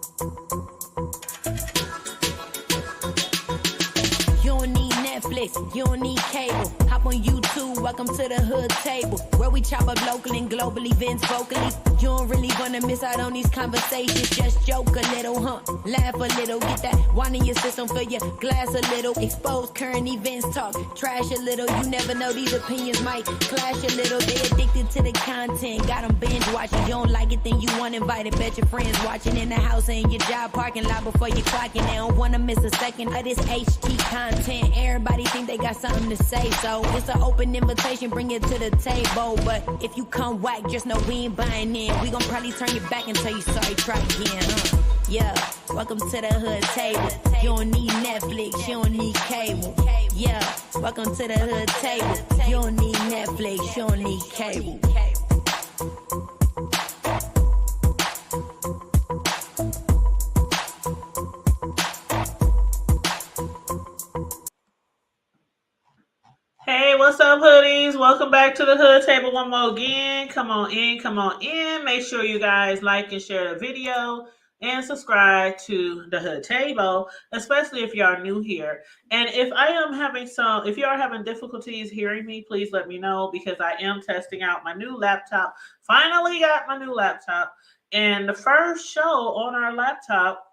You don't need Netflix, you don't need cable. Hop on YouTube, welcome to the hood table, where we chop up local and global events vocally. You don't really wanna miss out on these conversations. Just joke a little, laugh a little, get that wine in your system, fill your glass a little. Expose current events, talk trash a little. You never know, these opinions might clash a little. They addicted to the content, got them binge watching. You don't like it, then you want invited. Bet your friends watching in the house and your job parking lot before you clocking. They don't wanna miss a second of this HT content. Everybody think they got something to say, so it's an open invitation, bring it to the table. But if you come whack, just know we ain't buying in. We gon' probably turn your back and tell you sorry, try again, Yeah, welcome to the hood table. You don't need Netflix, you don't need cable. Yeah, welcome to the hood table. You don't need Netflix, you don't need cable. Hey, what's up, hoodies? Welcome back to the Hood Table one more again. Come on in, come on in. Make sure you guys like and share the video and subscribe to the Hood Table, especially if you are new here. And if you are having difficulties hearing me, please let me know, because I am testing out my new laptop. Finally got my new laptop. And the first show on our laptop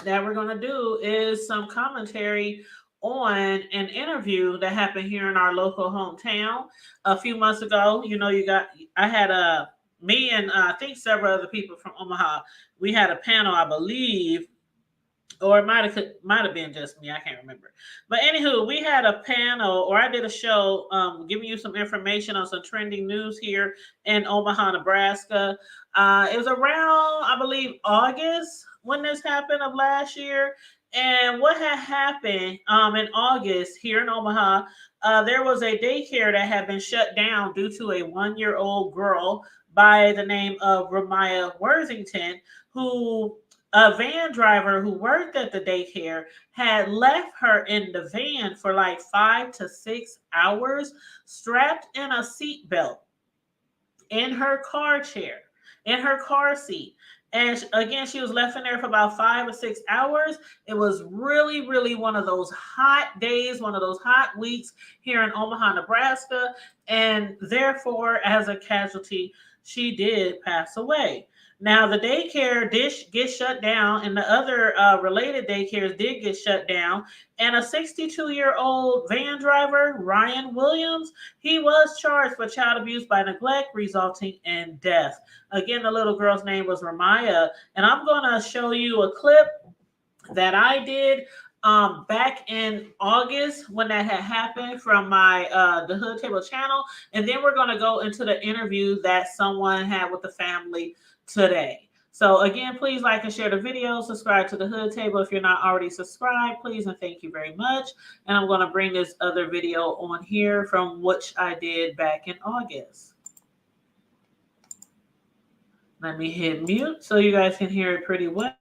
that we're going to do is some commentary on an interview that happened here in our local hometown a few months ago. I had me and I think several other people from Omaha. We had a panel, I believe, or it might have been just me. I can't remember. But anywho, we had a panel, or I did a show giving you some information on some trending news here in Omaha, Nebraska. It was around, I believe, August when this happened of last year. And what had happened in August here in Omaha, there was a daycare that had been shut down due to a 1-year-old girl by the name of Ramaya Worthington, who a van driver who worked at the daycare had left her in the van for like 5 to 6 hours, strapped in a seatbelt in her car chair, in her car seat. And again, she was left in there for about 5 or 6 hours. It was really, really one of those hot days, one of those hot weeks here in Omaha, Nebraska. And therefore, as a casualty, she did pass away. Now, the daycare did get shut down, and the other related daycares did get shut down. And a 62-year-old van driver, Ryan Williams, he was charged for child abuse by neglect resulting in death. Again, the little girl's name was Ramaya. And I'm going to show you a clip that I did back in August when that had happened from my the Hood Table channel. And then we're going to go into the interview that someone had with the family today. So again, please like and share the video, subscribe to the Hood Table if you're not already subscribed, please, and thank you very much. And I'm going to bring this other video on here from which I did back in August. Let me hit mute so you guys can hear it pretty well.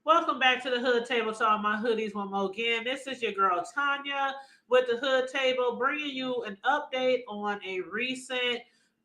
Welcome back to the Hood Table, to all my hoodies one more again. This is your girl Tanya with the Hood Table, bringing you an update on a recent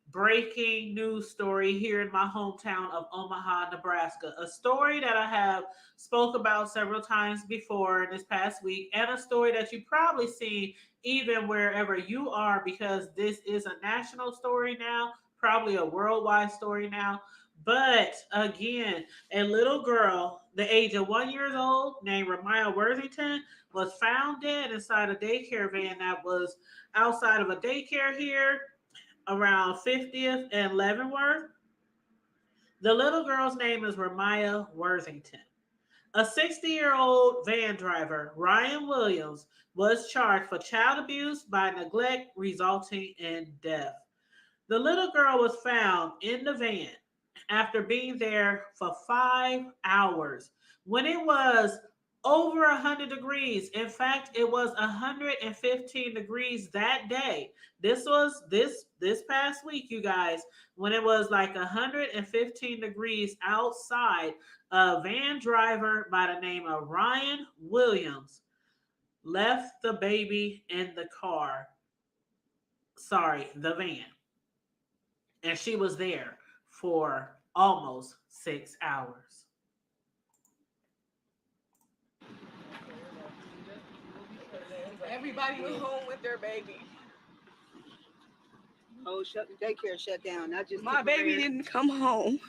breaking news story here in my hometown of Omaha, Nebraska. A story that I have spoke about several times before in this past week, and a story that you probably seen even wherever you are, because this is a national story now, probably a worldwide story now. But again, a little girl, the age of 1 year old, named Ramaya Worthington, was found dead inside a daycare van that was outside of a daycare here around 50th and Leavenworth. The little girl's name is Ramaya Worthington. A 60-year-old van driver, Ryan Williams, was charged for child abuse by neglect resulting in death. The little girl was found in the van after being there for 5 hours when it was over 100 degrees. In fact, it was 115 degrees that day. This was this past week, you guys, when it was like 115 degrees outside. A van driver by the name of Ryan Williams left the baby in the car. Sorry, the van. And she was there for almost 6 hours. Everybody was home with their baby. Oh, daycare shut down. Not just my baby didn't come home.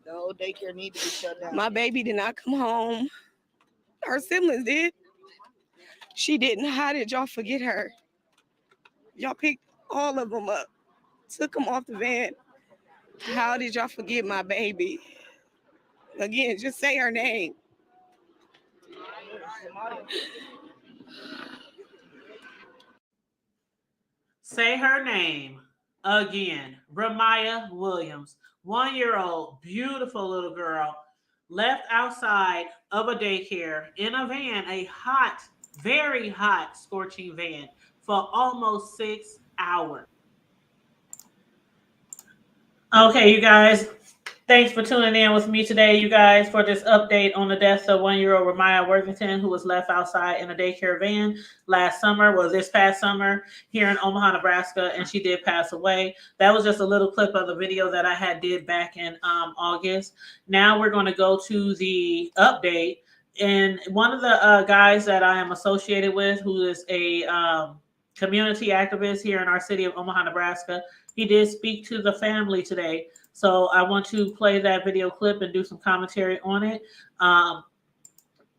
The whole daycare needs to be shut down. My baby did not come home. Her siblings did. She didn't. How did y'all forget her? Y'all picked all of them up, took them off the van. How did y'all forget my baby? Again, just say her name. Say her name again. Ramaya Williams, 1-year-old, beautiful little girl, left outside of a daycare in a van, a hot, very hot, scorching van, for almost 6 hours. Okay, you guys, thanks for tuning in with me today, you guys, for this update on the death of 1-year-old Ramaya Worthington, who was left outside in a daycare van this past summer here in Omaha, Nebraska, and she did pass away. That was just a little clip of the video that I did back in August. Now we're going to go to the update, and one of the guys that I am associated with, who is a community activist here in our city of Omaha, Nebraska, he did speak to the family today. So I want to play that video clip and do some commentary on it.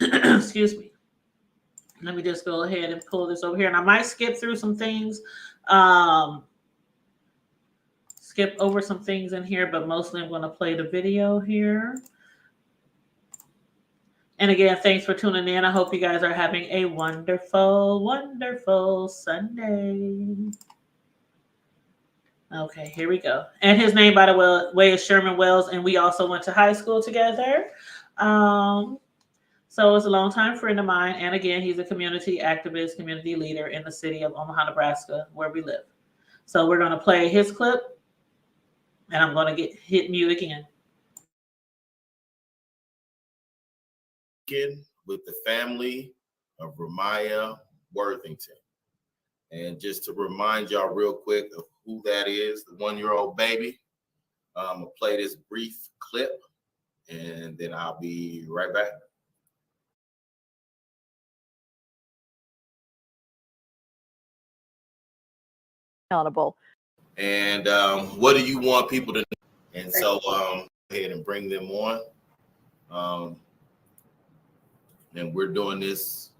Excuse me. Let me just go ahead and pull this over here. And I might skip through some things, skip over some things in here, but mostly I'm going to play the video here. And again, thanks for tuning in. I hope you guys are having a wonderful, wonderful Sunday. Okay, here we go. And his name, by the way, is Sherman Wells, and we also went to high school together. So it's a longtime friend of mine. And again, he's a community activist, community leader in the city of Omaha, Nebraska, where we live. So we're going to play his clip, and I'm going to hit mute again. With the family of Ramaya Worthington. And just to remind y'all real quick of who that is, the 1-year-old baby, I'm going to play this brief clip, and then I'll be right back. Accountable. And what do you want people to know? And so go ahead and bring them on. And we're doing this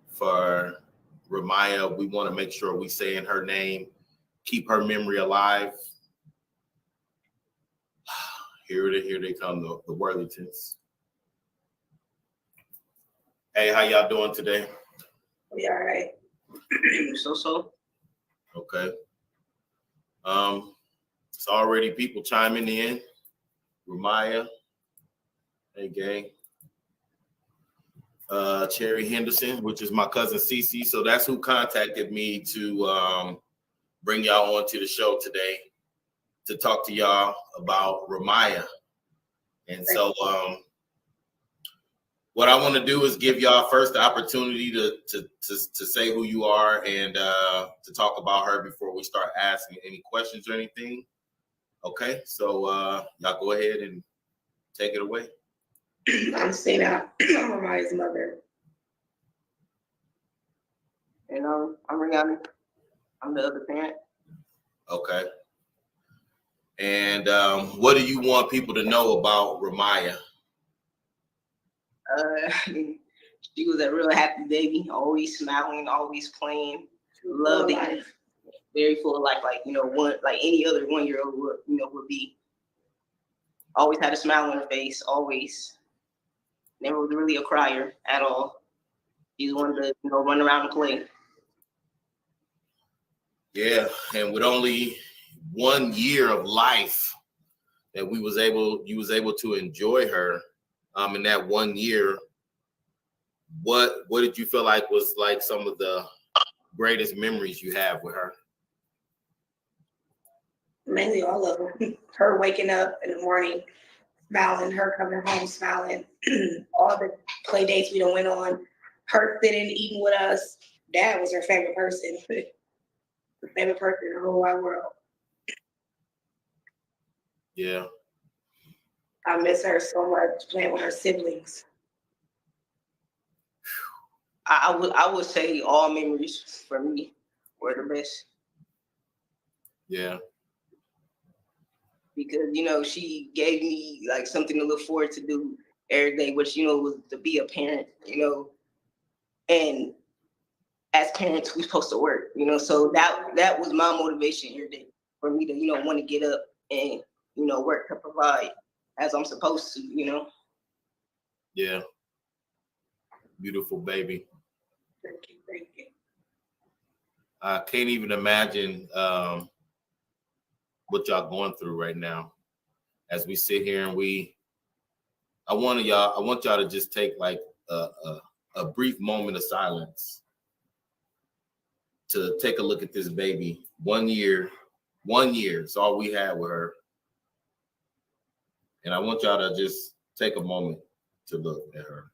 for Ramaya. We want to make sure we say in her name, keep her memory alive. Here they come, the Worthingtons. Hey, how y'all doing today? We all right. So. Okay. It's already people chiming in. Ramaya. Hey, gang. Cherry Henderson, which is my cousin Cece. So that's who contacted me to bring y'all onto the show today to talk to y'all about Ramaya. And so what I want to do is give y'all first the opportunity to say who you are and to talk about her before we start asking any questions or anything. Okay, so y'all go ahead and take it away. I'm Sina. I'm Ramaya's mother. And I'm Rihanna. I'm the other parent. Okay. And what do you want people to know about Ramaya? She was a real happy baby, always smiling, always playing, loved life, very full of life, like any other 1-year-old would be. Always had a smile on her face, always. Never was really a crier at all. She just wanted to run around and play. Yeah, and with only 1 year of life that you was able to enjoy her in that 1 year, what did you feel like was like some of the greatest memories you have with her? Mainly all of them. Her waking up in the morning smiling, her coming home smiling, all the play dates we done went on, her sitting, eating with us. Dad was her favorite person. Her favorite person in the whole wide world. Yeah. I miss her so much playing with her siblings. I would say all memories for me were the best. Yeah. Because she gave me like something to look forward to do every day, which was to be a parent, and as parents we're supposed to work, so that was my motivation every day for me to want to get up and work to provide as I'm supposed to. Yeah. Beautiful baby. Thank you. I can't even imagine what y'all going through right now as we sit here and I want y'all to just take like a brief moment of silence to take a look at this baby. 1 year is all we had with her. And I want y'all to just take a moment to look at her.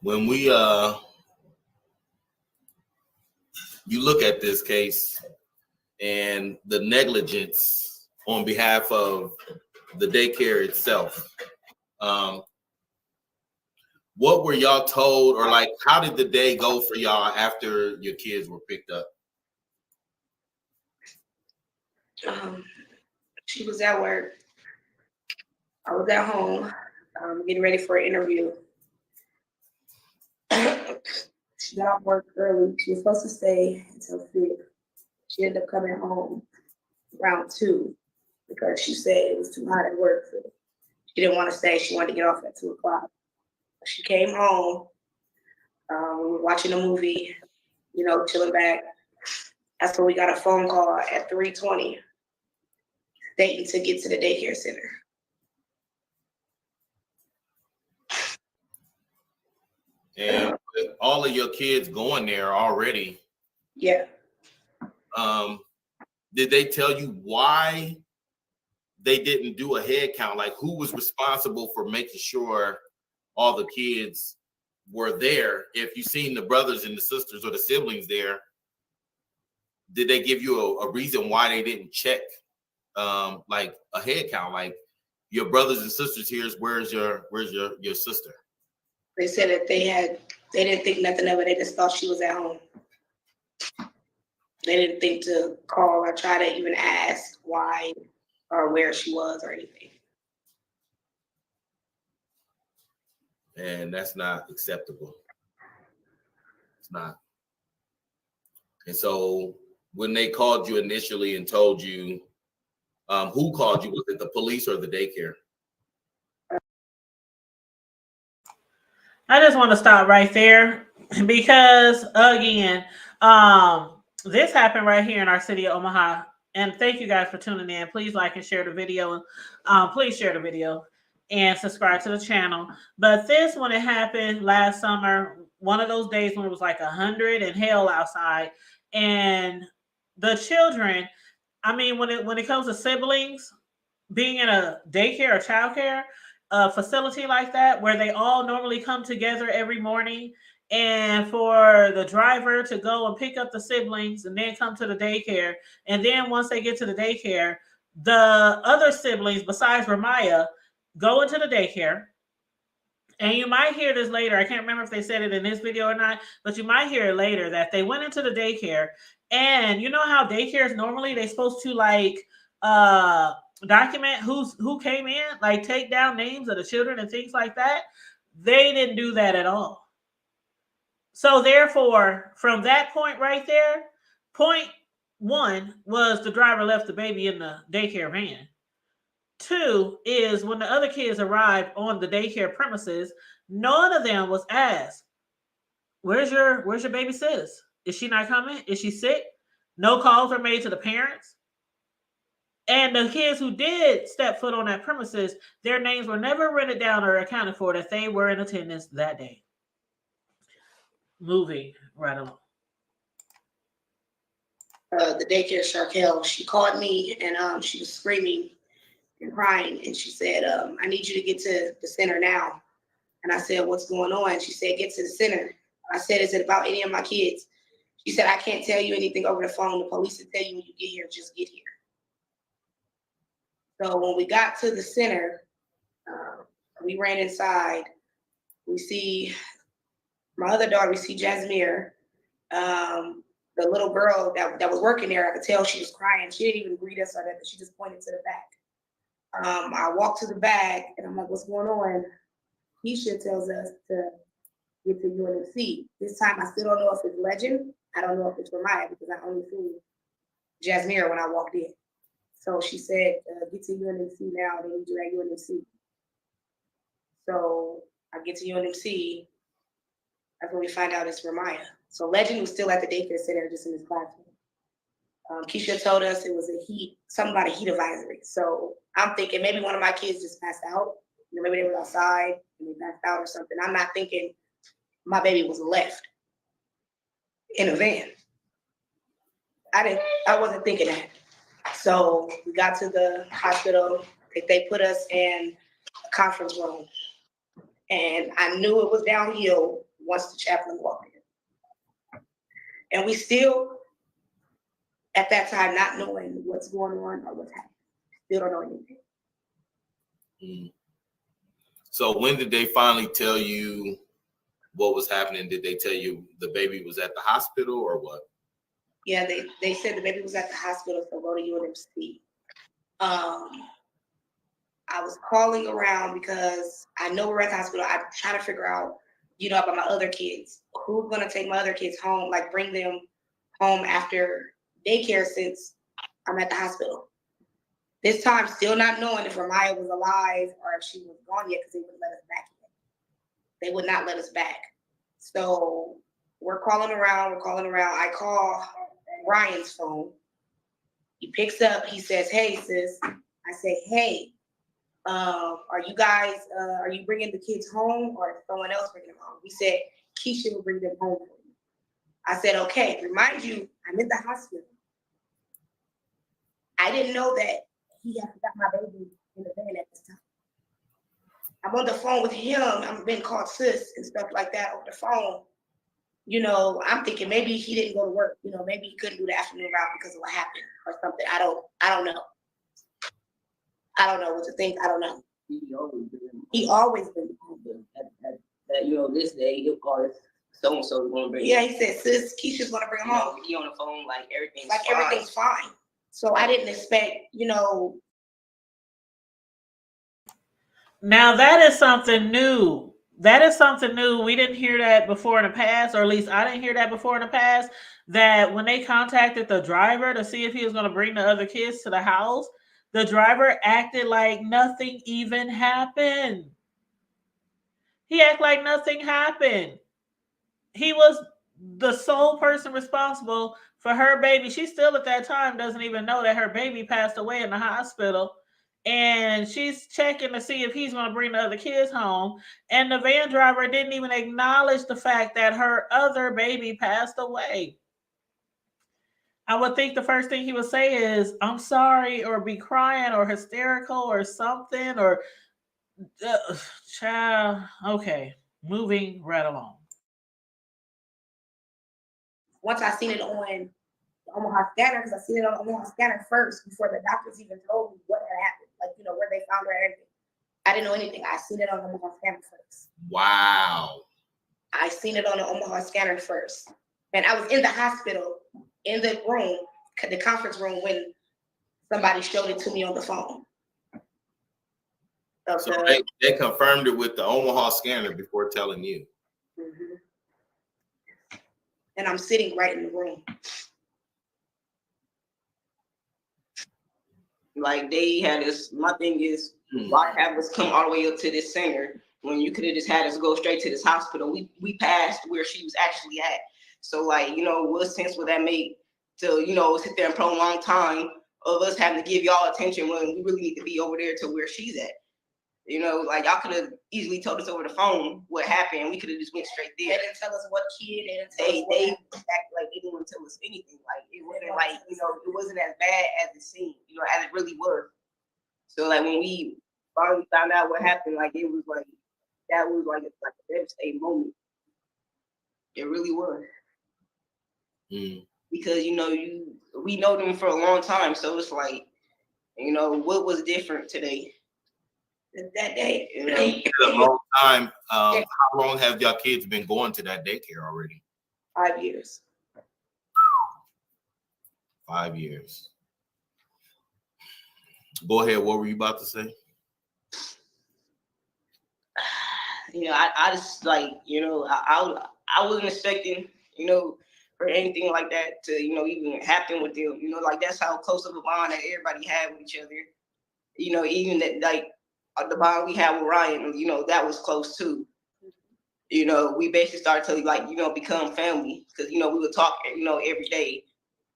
When you look at this case and the negligence on behalf of the daycare itself, what were y'all told, or like how did the day go for y'all after your kids were picked up? She was at work. I was at home, getting ready for an interview. She got off work early. She was supposed to stay until 6. She ended up coming home around 2 because she said it was too hot at work. So she didn't want to stay. She wanted to get off at 2 o'clock. She came home. We were watching a movie, chilling back. That's when we got a phone call at 3:20 stating to get to the daycare center. And with all of your kids going there already, Yeah. Did they tell you why they didn't do a head count? Like who was responsible for making sure all the kids were there? If you seen the brothers and the sisters or the siblings there, did they give you a reason why they didn't check like a head count? Like your brothers and sisters here, where's your sister? They said that they didn't think nothing of it. They just thought she was at home. They didn't think to call or try to even ask why or where she was or anything. And that's not acceptable. It's not. And so when they called you initially and told you, who called you? Was it the police or the daycare? I just want to stop right there because again, this happened right here in our city of Omaha. And thank you guys for tuning in. Please like and share the video. Please share the video and subscribe to the channel. But this, when it happened last summer, one of those days when it was like 100 and hell outside, and the children, I mean, when it comes to siblings being in a daycare or childcare facility like that, where they all normally come together every morning, and for the driver to go and pick up the siblings and then come to the daycare, and then once they get to the daycare, the other siblings besides Ramaya go into the daycare. And you might hear this later. I can't remember if they said it in this video or not, but you might hear it later that they went into the daycare. And you know how daycares normally they're supposed to like document who came in, like take down names of the children and things like that. They didn't do that at all. So therefore, from that point right there, point 1 was the driver left the baby in the daycare van. 2 is when the other kids arrived on the daycare premises, none of them was asked, where's your baby sis? Is she not coming? Is she sick? No calls were made to the parents. And the kids who did step foot on that premises, their names were never written down or accounted for that they were in attendance that day. Moving right along. The daycare Sharkel, she called me and she was screaming and crying, and she said, I need you to get to the center now. And I said, what's going on? She said, get to the center. I said, is it about any of my kids? She said, I can't tell you anything over the phone. The police will tell you when you get here, just get here. So when we got to the center, we ran inside. We see my other daughter, we see Jasmine. The little girl that was working there, I could tell she was crying. She didn't even greet us or nothing. She just pointed to the back. I walked to the back and I'm like, what's going on? Keisha tells us to get to UNMC. This time I still don't know if it's Legend. I don't know if it's Ramaya because I only seen Jasmine when I walked in. So she said, get to UNMC now. They need you at UNMC. So I get to UNMC. That's when we find out it's Ramaya. So Legend was still at the daycare center, just in his classroom. Keisha told us it was something about a heat advisory. So I'm thinking maybe one of my kids just passed out. Maybe they were outside and they passed out or something. I'm not thinking my baby was left in a van. I wasn't thinking that. So we got to the hospital. They put us in a conference room. And I knew it was downhill once the chaplain walked in. And we still, at that time, not knowing what's going on or what's happening. Still don't know anything. Mm. So when did they finally tell you what was happening? Did they tell you the baby was at the hospital or what? Yeah, they said the baby was at the hospital, so go to UNMC. I was calling around because I know we're at the hospital. I'm trying to figure out, about my other kids. Who's going to take my other kids home, like bring them home after daycare since I'm at the hospital. This time, still not knowing if Ramaya was alive or if she was gone yet because they wouldn't let us back yet. They would not let us back. So we're calling around. I call Ryan's phone. He picks up. He says, hey, sis. I say, hey. Are you bringing the kids home or is someone else bringing them home? He said, Keisha will bring them home for you. I said, okay, remind you, I'm in the hospital. I didn't know that he had got my baby in the van at this time. I'm on the phone with him. I'm being called sis and stuff like that over the phone. I'm thinking maybe he didn't go to work. Maybe he couldn't do the afternoon route because of what happened or something. I don't know. I don't know what to think. I don't know. He always been. This day he'll call us so and so going to bring. Yeah, he said, sis, Keisha's going to bring him home. He on the phone like everything's fine. So I didn't expect, Now that is something new. We didn't hear that before in the past, or at least I didn't hear that before in the past, that when they contacted the driver to see if he was going to bring the other kids to the house, the driver acted like nothing even happened. He acted like nothing happened. He was the sole person responsible for her baby. She still at that time doesn't even know that her baby passed away in the hospital. And she's checking to see if he's going to bring the other kids home. And the van driver didn't even acknowledge the fact that her other baby passed away. I would think the first thing he would say is, I'm sorry, or be crying or hysterical or something, or child. Okay, moving right along. Once I seen it on the Omaha scanner, because I seen it on the Omaha scanner first before the doctors even told me what had happened, where they found her and everything. I didn't know anything. I seen it on the Omaha scanner first. Wow. I seen it on the Omaha scanner first. And I was in the hospital, in the room, the conference room, when somebody showed it to me on the phone. So they confirmed it with the Omaha scanner before telling you. Mm-hmm. And I'm sitting right in the room. Like they had us, my thing is, why have us come all the way up to this center when you could have just had us go straight to this hospital? We passed where she was actually at. So what sense would that make to, sit there and prolong time of us having to give y'all attention when we really need to be over there to where she's at. You know, like y'all could have easily told us over the phone what happened. We could have just went straight there. They didn't tell us what kid. They acted like they didn't want to tell us anything. Like it wasn't like, you know, it wasn't as bad as it seemed, you know, as it really was. So like when we finally found out what happened, like it was like that was like a devastating moment. It really was. Because you know we know them for a long time, so it's like, you know, what was different today? That day, You know, a long time. How long have y'all kids been going to that daycare already? 5 years. 5 years. Go ahead. What were you about to say? You know, I just like, you know, I wasn't expecting, you know, for anything like that to, you know, even happen with them. You know, like that's how close of a bond that everybody had with each other. You know, even that like the bond we had with Ryan, you know, that was close too. You know, we basically started to like, you know, become family because, you know, we would talk, you know, every day.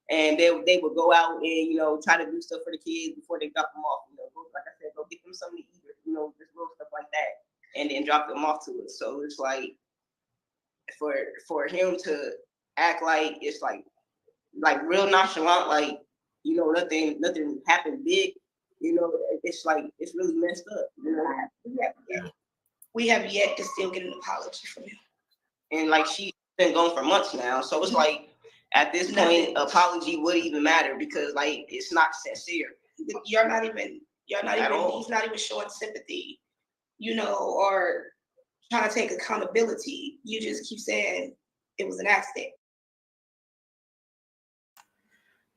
And they would go out and, you know, try to do stuff for the kids before they drop them off. You know, like I said, go get them something to eat, or, you know, just little stuff like that, and then drop them off to us. So it's like for him to act like it's like real nonchalant, like, you know, nothing happened big. You know, it's like it's really messed up. You know, we have yet to still get an apology from him. And like she's been gone for months now, so it's like at this point, apology wouldn't even matter because like it's not sincere. You're not even. All. He's not even showing sympathy, you know, or trying to take accountability. You just keep saying it was an accident.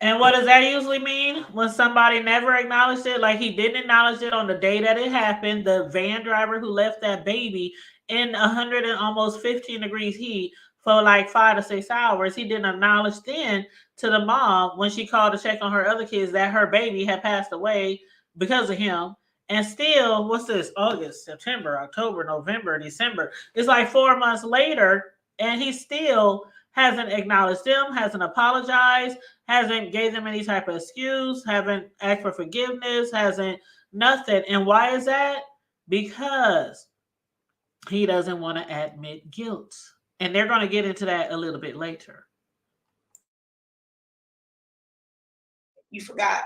And what does that usually mean when somebody never acknowledged it? Like he didn't acknowledge it on the day that it happened. The van driver who left that baby in 100 and almost 15 degrees heat for like 5 to 6 hours. He didn't acknowledge then to the mom when she called to check on her other kids that her baby had passed away because of him. And still, what's this? August, September, October, November, December. It's like 4 months later, and he still hasn't acknowledged them, hasn't apologized, hasn't gave them any type of excuse, haven't asked for forgiveness, hasn't nothing. And why is that? Because he doesn't want to admit guilt. And they're going to get into that a little bit later. You forgot.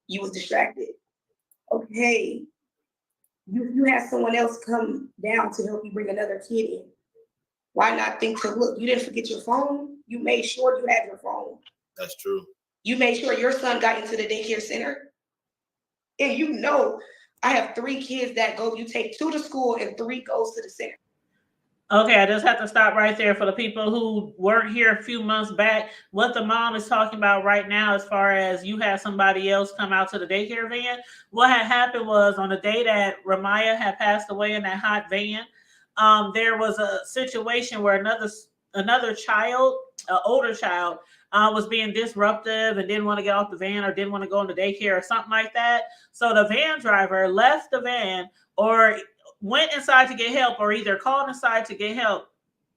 You was distracted. Okay. You had someone else come down to help you bring another kid in. Why not think to look? You didn't forget your phone. You made sure you had your phone. That's true. You made sure your son got into the daycare center. And you know, I have 3 kids that go, you take 2 to school and 3 goes to the center. Okay, I just have to stop right there for the people who weren't here a few months back. What the mom is talking about right now, as far as you had somebody else come out to the daycare van, what had happened was on the day that Ramaya had passed away in that hot van, there was a situation where another child, an older child, was being disruptive and didn't want to get off the van or didn't want to go into daycare or something like that. So the van driver left the van or went inside to get help or either called inside to get help,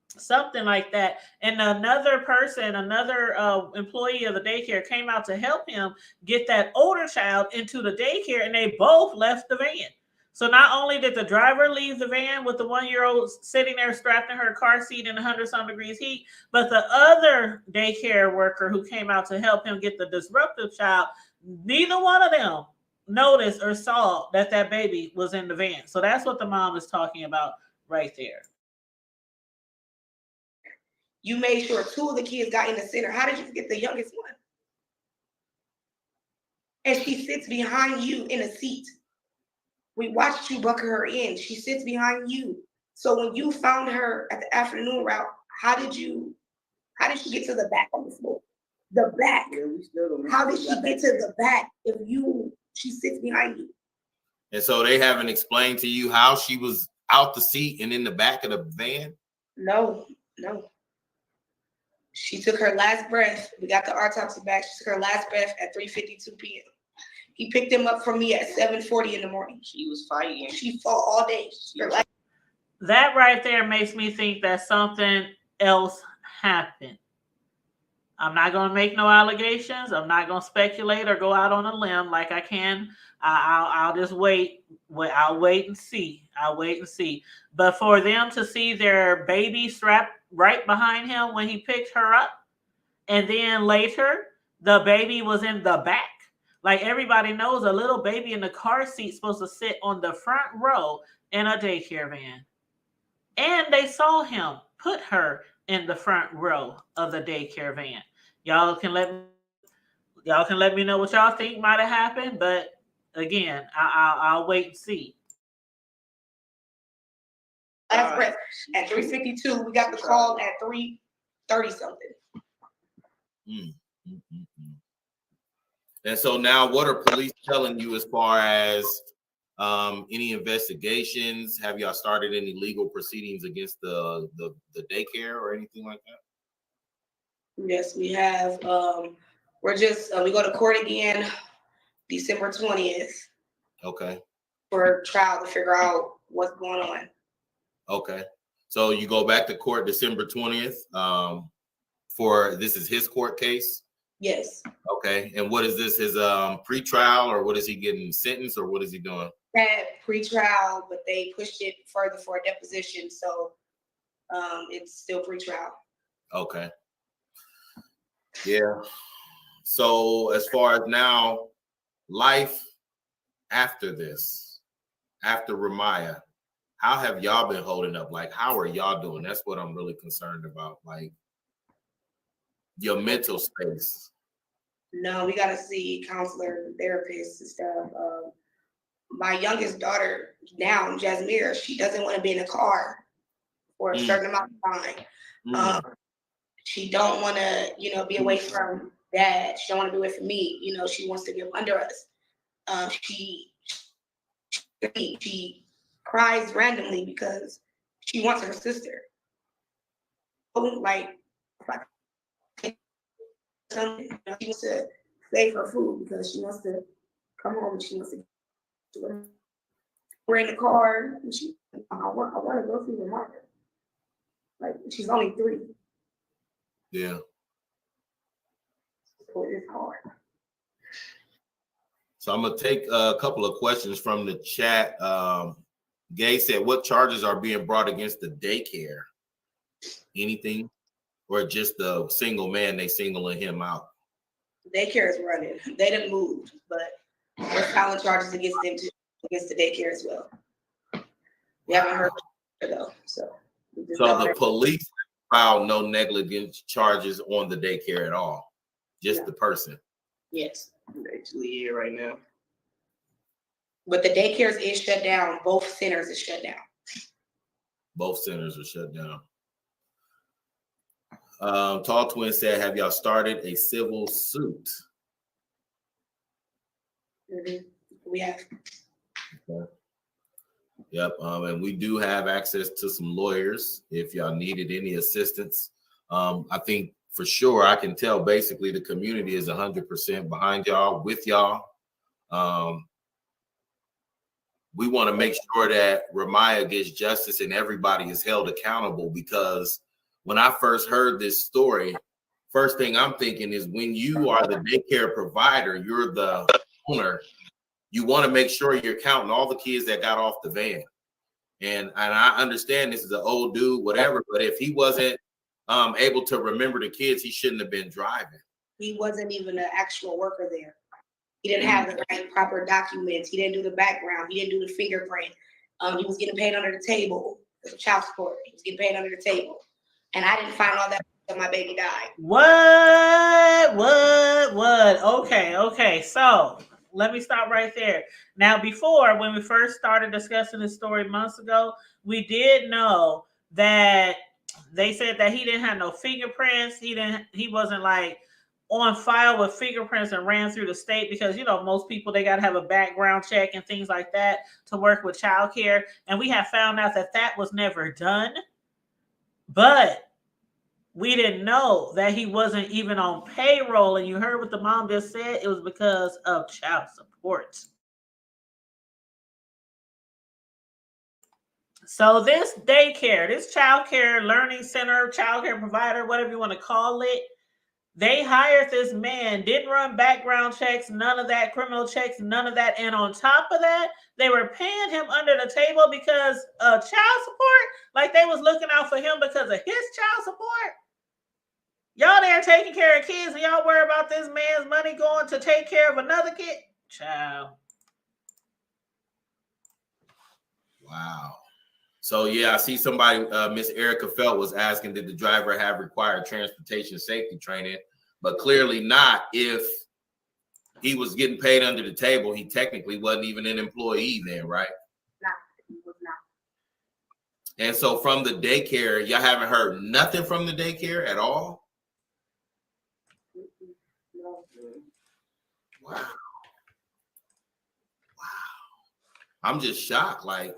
something like that. And another person, another employee of the daycare came out to help him get that older child into the daycare, and they both left the van. So not only did the driver leave the van with the 1-year-old sitting there strapped in her car seat in 100-some degrees heat, but the other daycare worker who came out to help him get the disruptive child, neither one of them noticed or saw that baby was in the van. So that's what the mom is talking about right there. You made sure 2 of the kids got in the center. How did you forget the youngest one? And she sits behind you in a seat. We watched you bucket her in. She sits behind you. So when you found her at the afternoon route, how did she get to the back on the floor? The back. Yeah, we still don't know. How did she get to the back if she sits behind you? And so they haven't explained to you how she was out the seat and in the back of the van? No. She took her last breath. We got the autopsy back. She took her last breath at 3:52 p.m. He picked him up from me at 7:40 in the morning. She was fighting. She fought all day. That right there makes me think that something else happened. I'm not going to make no allegations. I'm not going to speculate or go out on a limb like I can. I'll just wait. I'll wait and see. I'll wait and see. But for them to see their baby strapped right behind him when he picked her up, and then later the baby was in the back. Like everybody knows, a little baby in the car seat supposed to sit on the front row in a daycare van. And they saw him put her in the front row of the daycare van. Y'all can let me know what y'all think might have happened, but again, I'll wait and see. Last breath at 3:52. We got the call at 3:30 something. And so now, what are police telling you as far as any investigations? Have y'all started any legal proceedings against the daycare or anything like that? Yes, we have. We're just we go to court again December 20th. Okay. For trial to figure out what's going on. Okay. So you go back to court December 20th. For this is his court case? Yes. Okay. And what is this? His pre-trial, or what is he getting sentenced, or what is he doing? Had pre-trial, but they pushed it further for a deposition, so it's still pre-trial. Okay. Yeah. So as far as now, life after this, after Ramaya, how have y'all been holding up? Like, how are y'all doing? That's what I'm really concerned about. Like, your mental space. No, we got to see counselor, therapists and stuff. My youngest daughter now, Jasmine, she doesn't want to be in a car for a certain amount of time. She don't want to, be away from dad. She don't want to be away from me. She wants to be up under us. She cries randomly because she wants her sister. Like something, she wants to save her food because she wants to come home and she wants to. We're in the car. And I want to go see the mother. Like she's only 3. Yeah. So it's hard. So I'm gonna take a couple of questions from the chat. Gay said, "What charges are being brought against the daycare? Anything, or just the single man? They singling him out." Daycare is running. They didn't move, but we're filing charges against them against the daycare as well. We haven't heard though, so. So the police filed no negligence charges on the daycare at all, just the person. Yes. They're actually here right now. But the daycares is shut down. Both centers is shut down. Both centers are shut down. Tall Twin said, "Have y'all started a civil suit?" Mm-hmm. We have. Okay. Yep. And we do have access to some lawyers if y'all needed any assistance. I think for sure I can tell basically the community is 100% behind y'all, with y'all. We want to make sure that Ramaya gets justice and everybody is held accountable, because when I first heard this story, first thing I'm thinking is when you are the daycare provider, you're the owner, you want to make sure you're counting all the kids that got off the van. And I understand this is an old dude, whatever, but if he wasn't able to remember the kids, he shouldn't have been driving. He wasn't even an actual worker there. He didn't have the right proper documents. He didn't do the background. He didn't do the fingerprint. He was getting paid under the table. Child support. He was getting paid under the table. And I didn't find all that until my baby died. What? Okay. So let me stop right there. Now, before, when we first started discussing this story months ago, we did know that they said that he didn't have no fingerprints. He wasn't like on file with fingerprints and ran through the state, because most people, they got to have a background check and things like that to work with childcare. And we have found out that was never done. But we didn't know that he wasn't even on payroll. And you heard what the mom just said. It was because of child support. So this daycare, this childcare learning center, childcare provider, whatever you want to call it, They hired this man, didn't run background checks, none of that, criminal checks, none of that. And on top of that, they were paying him under the table because of child support. Like they was looking out for him because of his child support. Y'all there taking care of kids and y'all worry about this man's money going to take care of another kid? Child. Wow. So yeah, I see somebody, Miss Erica Felt was asking, did the driver have required transportation safety training? But clearly not. If he was getting paid under the table, he technically wasn't even an employee then, right? No, he was not. And so from the daycare, y'all haven't heard nothing from the daycare at all? No. Wow. Wow. I'm just shocked. Like,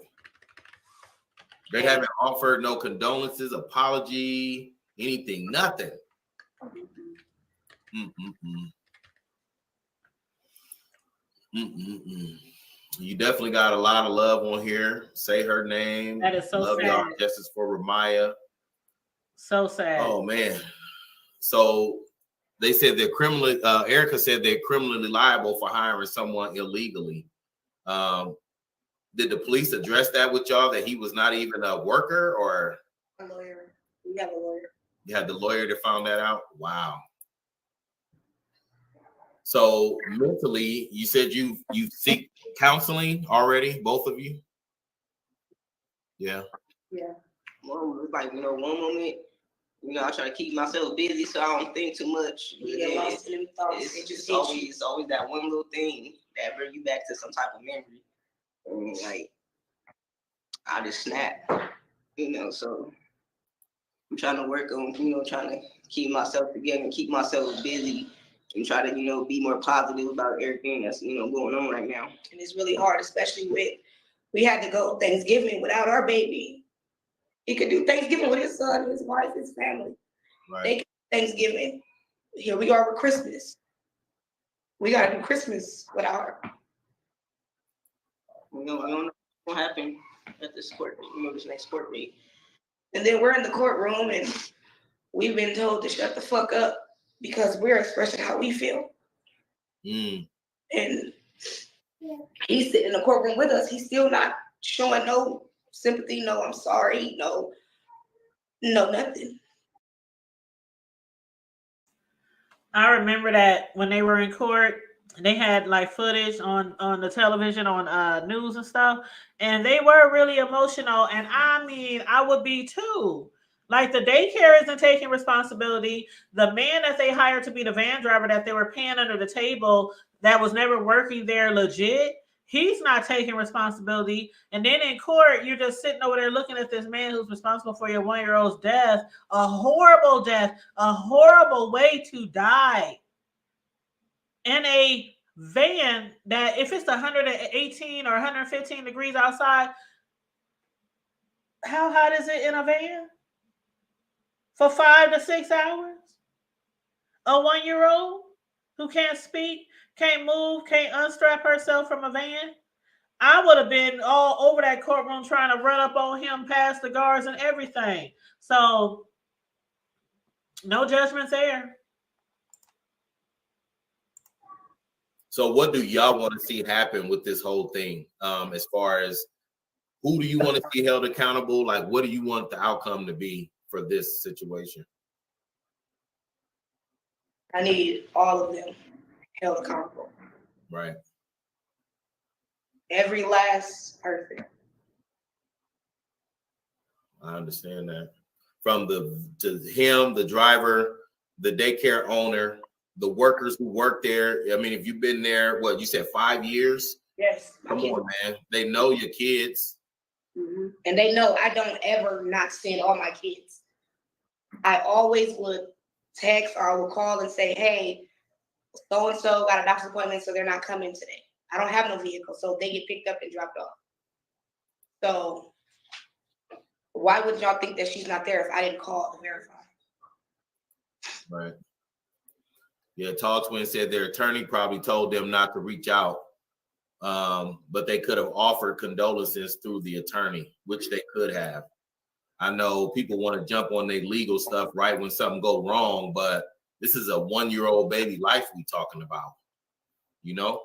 they haven't offered no condolences, apology, anything, nothing. You definitely got a lot of love on here. Say her name. That is so love sad. Y'all. Justice for Ramaya. So sad. Oh man. So they said they're criminally. Erica said they're criminally liable for hiring someone illegally. Did the police address that with y'all, that he was not even a worker, or A lawyer. We have a lawyer. you had the lawyer that found that out? Wow. So mentally, you said you seek counseling already, both of you? Yeah. Yeah. Well, it's like, one moment, I try to keep myself busy so I don't think too much. Yeah, lost in them thoughts. It It's just always that one little thing that brings you back to some type of memory. And like, I just snap, so I'm trying to work on, trying to keep myself together and keep myself busy and try to, be more positive about everything that's, going on right now. And it's really hard, especially we had to go Thanksgiving without our baby. He could do Thanksgiving with his son, his wife, his family. Right. They could do Thanksgiving. Here we are with Christmas. We got to do Christmas without her. I don't know what's going to happen at this court, this next court date. And then we're in the courtroom and we've been told to shut the fuck up because we're expressing how we feel. And he's sitting in the courtroom with us. He's still not showing no sympathy, no I'm sorry, no nothing. I remember that when they were in court, they had like footage on the television, on news and stuff, and they were really emotional. And I mean, I would be too. Like, the daycare isn't taking responsibility. The man that they hired to be the van driver that they were paying under the table, that was never working there legit, he's not taking responsibility. And then in court, you're just sitting over there looking at this man who's responsible for your 1-year-old's death, a horrible death, a horrible way to die. In a van that, if it's 118 or 115 degrees outside, how hot is it in a van? For 5 to 6 hours? A 1-year-old who can't speak, can't move, can't unstrap herself from a van? I would have been all over that courtroom trying to run up on him past the guards and everything. So, no judgments there. So what do y'all want to see happen with this whole thing? As far as who do you want to see held accountable? Like, what do you want the outcome to be for this situation? I need all of them held accountable. Right. Every last person. I understand that. From him, the driver, the daycare owner, the workers who work there. I mean, if you've been there, what you said, 5 years? Yes. Come on, man. They know your kids. Mm-hmm. And they know I don't ever not send all my kids. I always would text or I would call and say, hey, so-and-so got a doctor's appointment, so they're not coming today. I don't have no vehicle, so they get picked up and dropped off. So why would y'all think that she's not there if I didn't call to verify? Right. Yeah, Tall Twin said their attorney probably told them not to reach out, but they could have offered condolences through the attorney, which they could have. I know people want to jump on their legal stuff right when something go wrong, but This is a 1-year-old baby life we talking about. You know,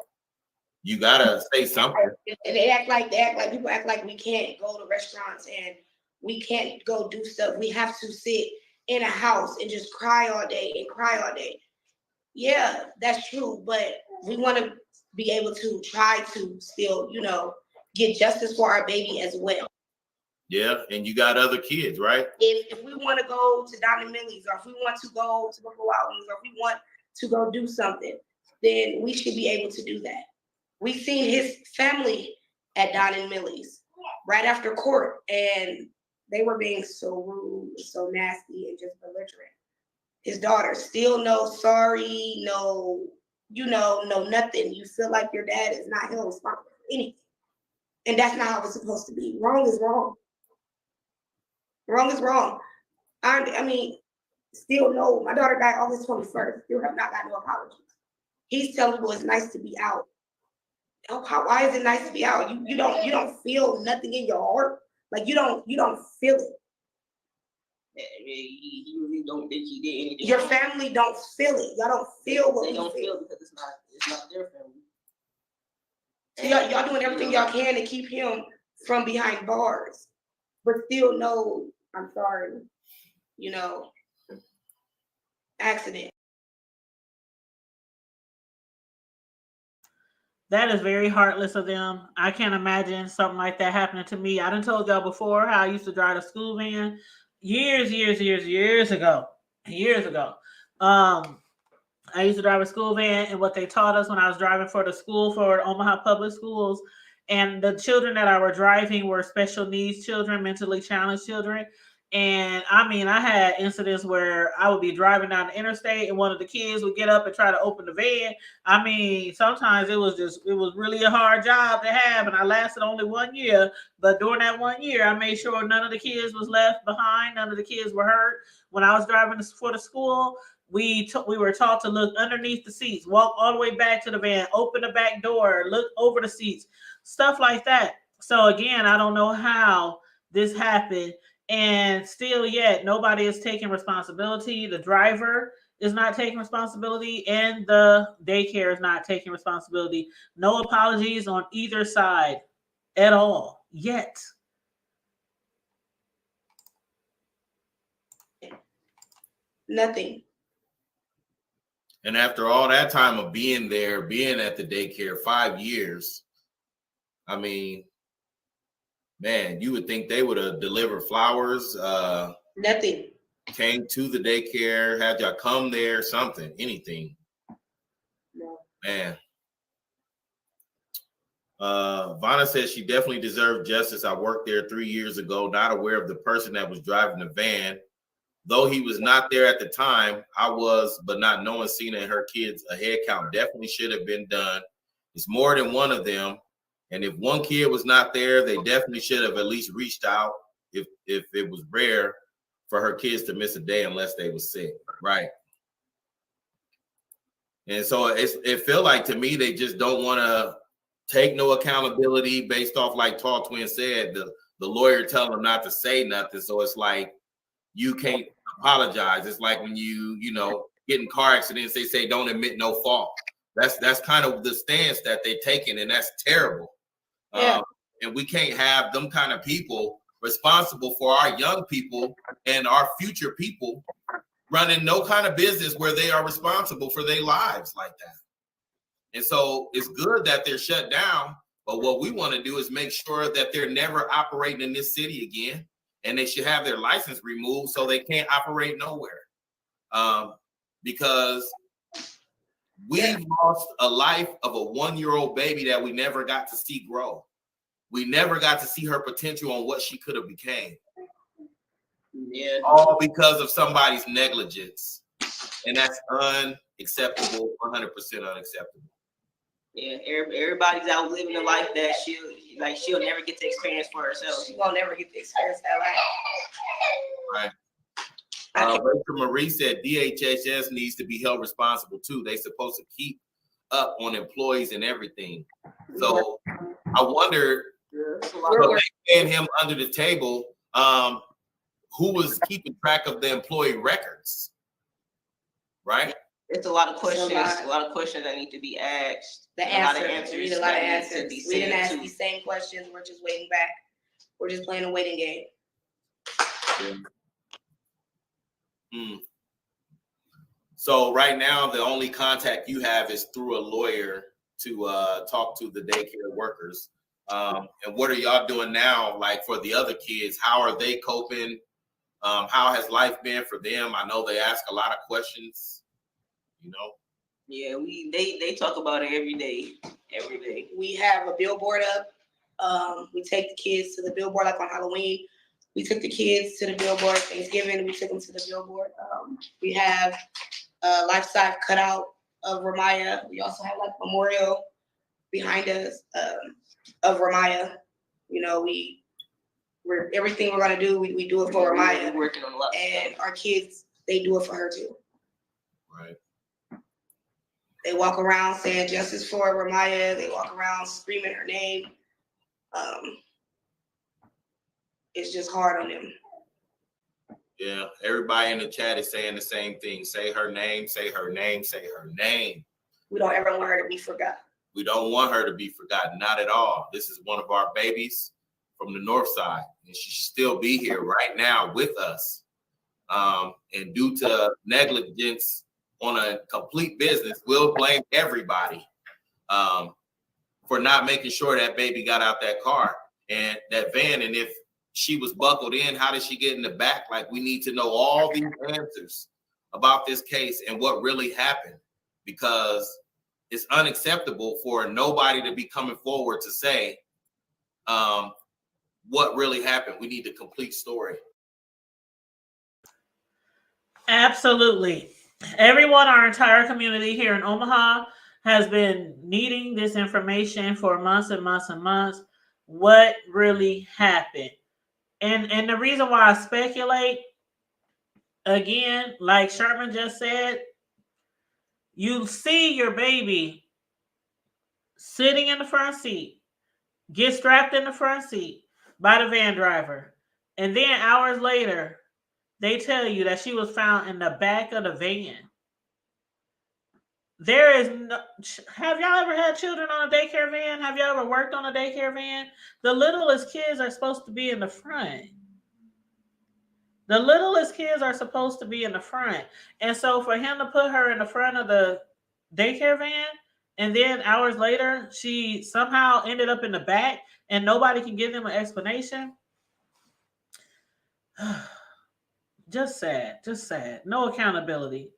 you gotta say something. And they act like people act like we can't go to restaurants and we can't go do stuff. We have to sit in a house and just cry all day and cry all day. Yeah, that's true. But we want to be able to try to still, get justice for our baby as well. Yeah, and you got other kids, right? If we want to go to Don Millie's, or if we want to go to Buffalo Wild Wings, or if we want to go do something, then we should be able to do that. We seen his family at Don and Millie's right after court, and they were being so rude, so nasty, and just belligerent. His daughter still no sorry, no, no nothing. You feel like your dad is not held responsible for anything. And that's not how it's supposed to be. Wrong is wrong. Wrong is wrong. I mean, still no, my daughter died August 21st. Still have not got no apologies. He's telling people it's nice to be out. Why is it nice to be out? You don't feel nothing in your heart. Like you don't feel it. He really don't think he did anything. Your family don't feel it. Y'all don't feel what they we don't feel. because it's not their family. So y'all doing everything y'all can to keep him from behind bars, but still no, I'm sorry, accident. That is very heartless of them. I can't imagine something like that happening to me. I done told y'all before how I used to drive a school van years ago. I used to drive a school van, and what they taught us when I was driving for the school for Omaha public schools, and the children that I were driving were special needs children, mentally challenged children. And I mean, I had incidents where I would be driving down the interstate and one of the kids would get up and try to open the van. I mean, sometimes it was really a hard job to have. And I lasted only 1 year. But during that 1 year, I made sure none of the kids was left behind. None of the kids were hurt. When I was driving for the school, we were taught to look underneath the seats, walk all the way back to the van, open the back door, look over the seats, stuff like that. So again, I don't know how this happened. And still yet, nobody is taking responsibility. The driver is not taking responsibility, and the daycare is not taking responsibility. No apologies on either side at all yet. Nothing. And after all that time of being there, being at the daycare, 5 years, I mean, man, you would think they would have delivered flowers. Nothing. Came to the daycare, had y'all come there, something, anything. No. Man. Vanna says she definitely deserved justice. I worked there 3 years ago, not aware of the person that was driving the van. Though he was not there at the time, I was, but not knowing Cena and her kids, a head count definitely should have been done. It's more than one of them. And if one kid was not there, they definitely should have at least reached out if it was rare for her kids to miss a day unless they were sick. Right. And so it felt like to me, they just don't want to take no accountability based off, like Tall Twin said, the lawyer telling them not to say nothing. So it's like, you can't apologize. It's like when you get in car accidents, they say don't admit no fault. That's kind of the stance that they're taking, and that's terrible. Yeah. And we can't have them kind of people responsible for our young people and our future people running no kind of business where they are responsible for their lives like that. And so it's good that they're shut down, but what we want to do is make sure that they're never operating in this city again. And they should have their license removed so they can't operate nowhere. Because we've lost a life of a 1-year-old baby that we never got to see grow. We never got to see her potential on what she could have became. Yeah. All because of somebody's negligence. And that's unacceptable, 100% unacceptable. Yeah, everybody's out living a life that she'll never get to experience for herself. She won't never get to experience that life. Right. Rachel Marie said DHHS needs to be held responsible too. They're supposed to keep up on employees and everything. So I wonder, so they paying him under the table, who was keeping track of the employee records? right? It's a lot of a questions. lot. A lot of questions that need to be asked. The A lot of answers. We need answers a lot of that need to answers. be We didn't said ask too. these same questions. We're just waiting back. We're just playing a waiting game. So right now, the only contact you have is through a lawyer to talk to the daycare workers. And what are y'all doing now? Like for the other kids, how are they coping? How has life been for them? I know they ask a lot of questions, you know. Yeah, they talk about it every day. Every day. We have a billboard up. We take the kids to the billboard like on Halloween. We took the kids to the billboard. Thanksgiving, we took them to the billboard. We have a life-size cutout of Ramaya. We also have like memorial behind us of Ramaya. You know, we're everything we're gonna do, we do it for Ramaya. We're working on a lot. And our kids, they do it for her too. Right. They walk around saying justice for Ramaya. They walk around screaming her name. It's just hard on them. Yeah, everybody in the chat is saying the same thing. Say her name, say her name, say her name. We don't ever want her to be forgotten. We don't want her to be forgotten, not at all. This is one of our babies from the north side, and she should still be here right now with us. And due to negligence on a complete business, we'll blame everybody for not making sure that baby got out that car and that van. And if she was buckled in, how did she get in the back? Like, we need to know all these answers about this case and what really happened, because it's unacceptable for nobody to be coming forward to say what really happened. We need the complete story. Absolutely. Everyone, our entire community here in Omaha has been needing this information for months and months and months. What really happened? And the reason why I speculate, again, like Sherman just said, you see your baby sitting in the front seat, get strapped in the front seat by the van driver, and then hours later, they tell you that she was found in the back of the van. There is no, have y'all ever had children on a daycare van? Have y'all ever worked on a daycare van? The littlest kids are supposed to be in the front. The littlest kids are supposed to be in the front. And so for him to put her in the front of the daycare van, and then hours later, she somehow ended up in the back and nobody can give them an explanation. Just sad, just sad. No accountability.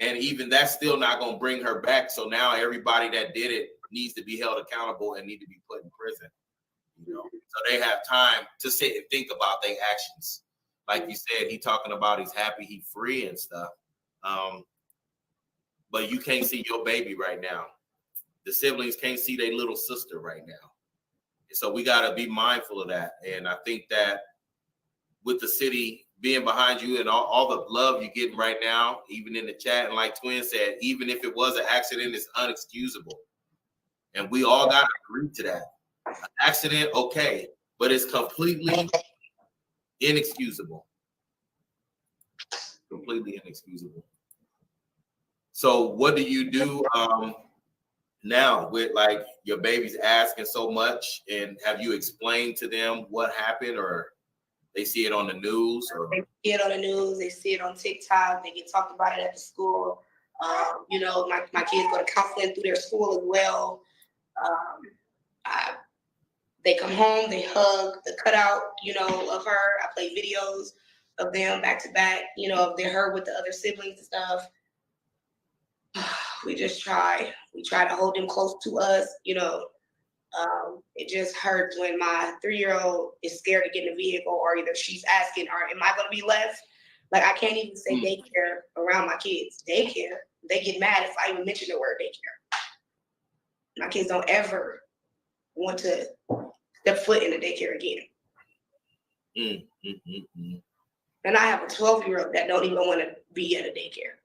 And even that's still not going to bring her back. So now everybody that did it needs to be held accountable and need to be put in prison. You know, so they have time to sit and think about their actions. Like you said, he talking about he's happy, he's free and stuff. But you can't see your baby right now. The siblings can't see their little sister right now. And so we got to be mindful of that. And I think that with the city being behind you and all the love you're getting right now, even in the chat, and like Twin said, even if it was an accident, it's unexcusable. And we all got to agree to that. An accident, okay, but it's completely inexcusable. Completely inexcusable. So what do you do now with like your baby's asking so much, and have you explained to them what happened, or they see it on the news? Or they see it on the news, they see it on TikTok, they get talked about it at the school. You know, my kids go to counseling through their school as well. They come home, they hug the cutout, you know, of her. I play videos of them back to back, you know, of her with the other siblings and stuff. We just try. We try to hold them close to us, you know. It just hurts when my 3-year-old is scared to get in the vehicle, or either she's asking, or am I going to be left? Like, I can't even say daycare around my kids. Daycare, they get mad if I even mention the word daycare. My kids don't ever want to step foot in a daycare again. And I have a 12-year-old that don't even want to be at a daycare.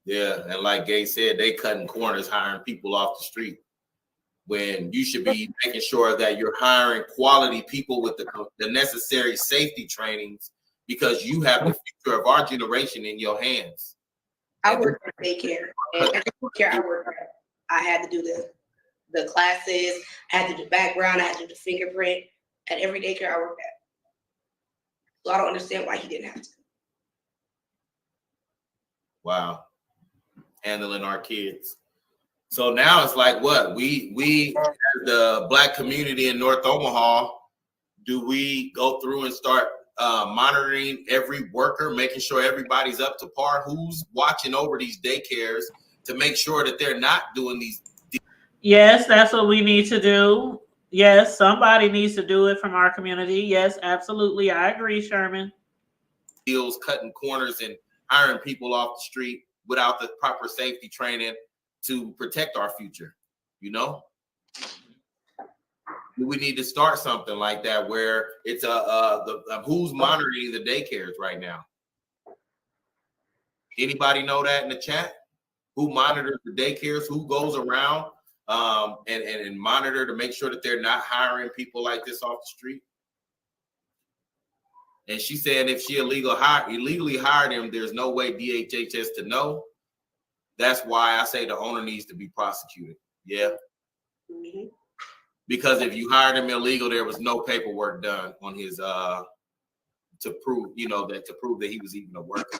Yeah, and like Gay said, they cutting corners, hiring people off the street, when you should be making sure that you're hiring quality people with the necessary safety trainings, because you have the future of our generation in your hands. I worked at daycare. And at the daycare I worked at, I had to do the classes, I had to do the background, I had to do the fingerprint at every daycare I worked at. So I don't understand why he didn't have to. Wow. Handling our kids. So now it's like what? We as the Black community in North Omaha, do we go through and start monitoring every worker, making sure everybody's up to par? Who's watching over these daycares to make sure that they're not doing these? Yes, that's what we need to do. Yes, somebody needs to do it from our community. Yes, absolutely. I agree, Sherman. Deals, cutting corners and hiring people off the street without the proper safety training to protect our future, you know? We need to start something like that where it's who's monitoring the daycares right now? Anybody know that in the chat? Who monitors the daycares? Who goes around and monitor to make sure that they're not hiring people like this off the street? And she's saying if she illegally hired him, there's no way DHHS to know. That's why I say the owner needs to be prosecuted. Yeah. Mm-hmm. Because if you hired him illegal, there was no paperwork done on his to prove that he was even a worker.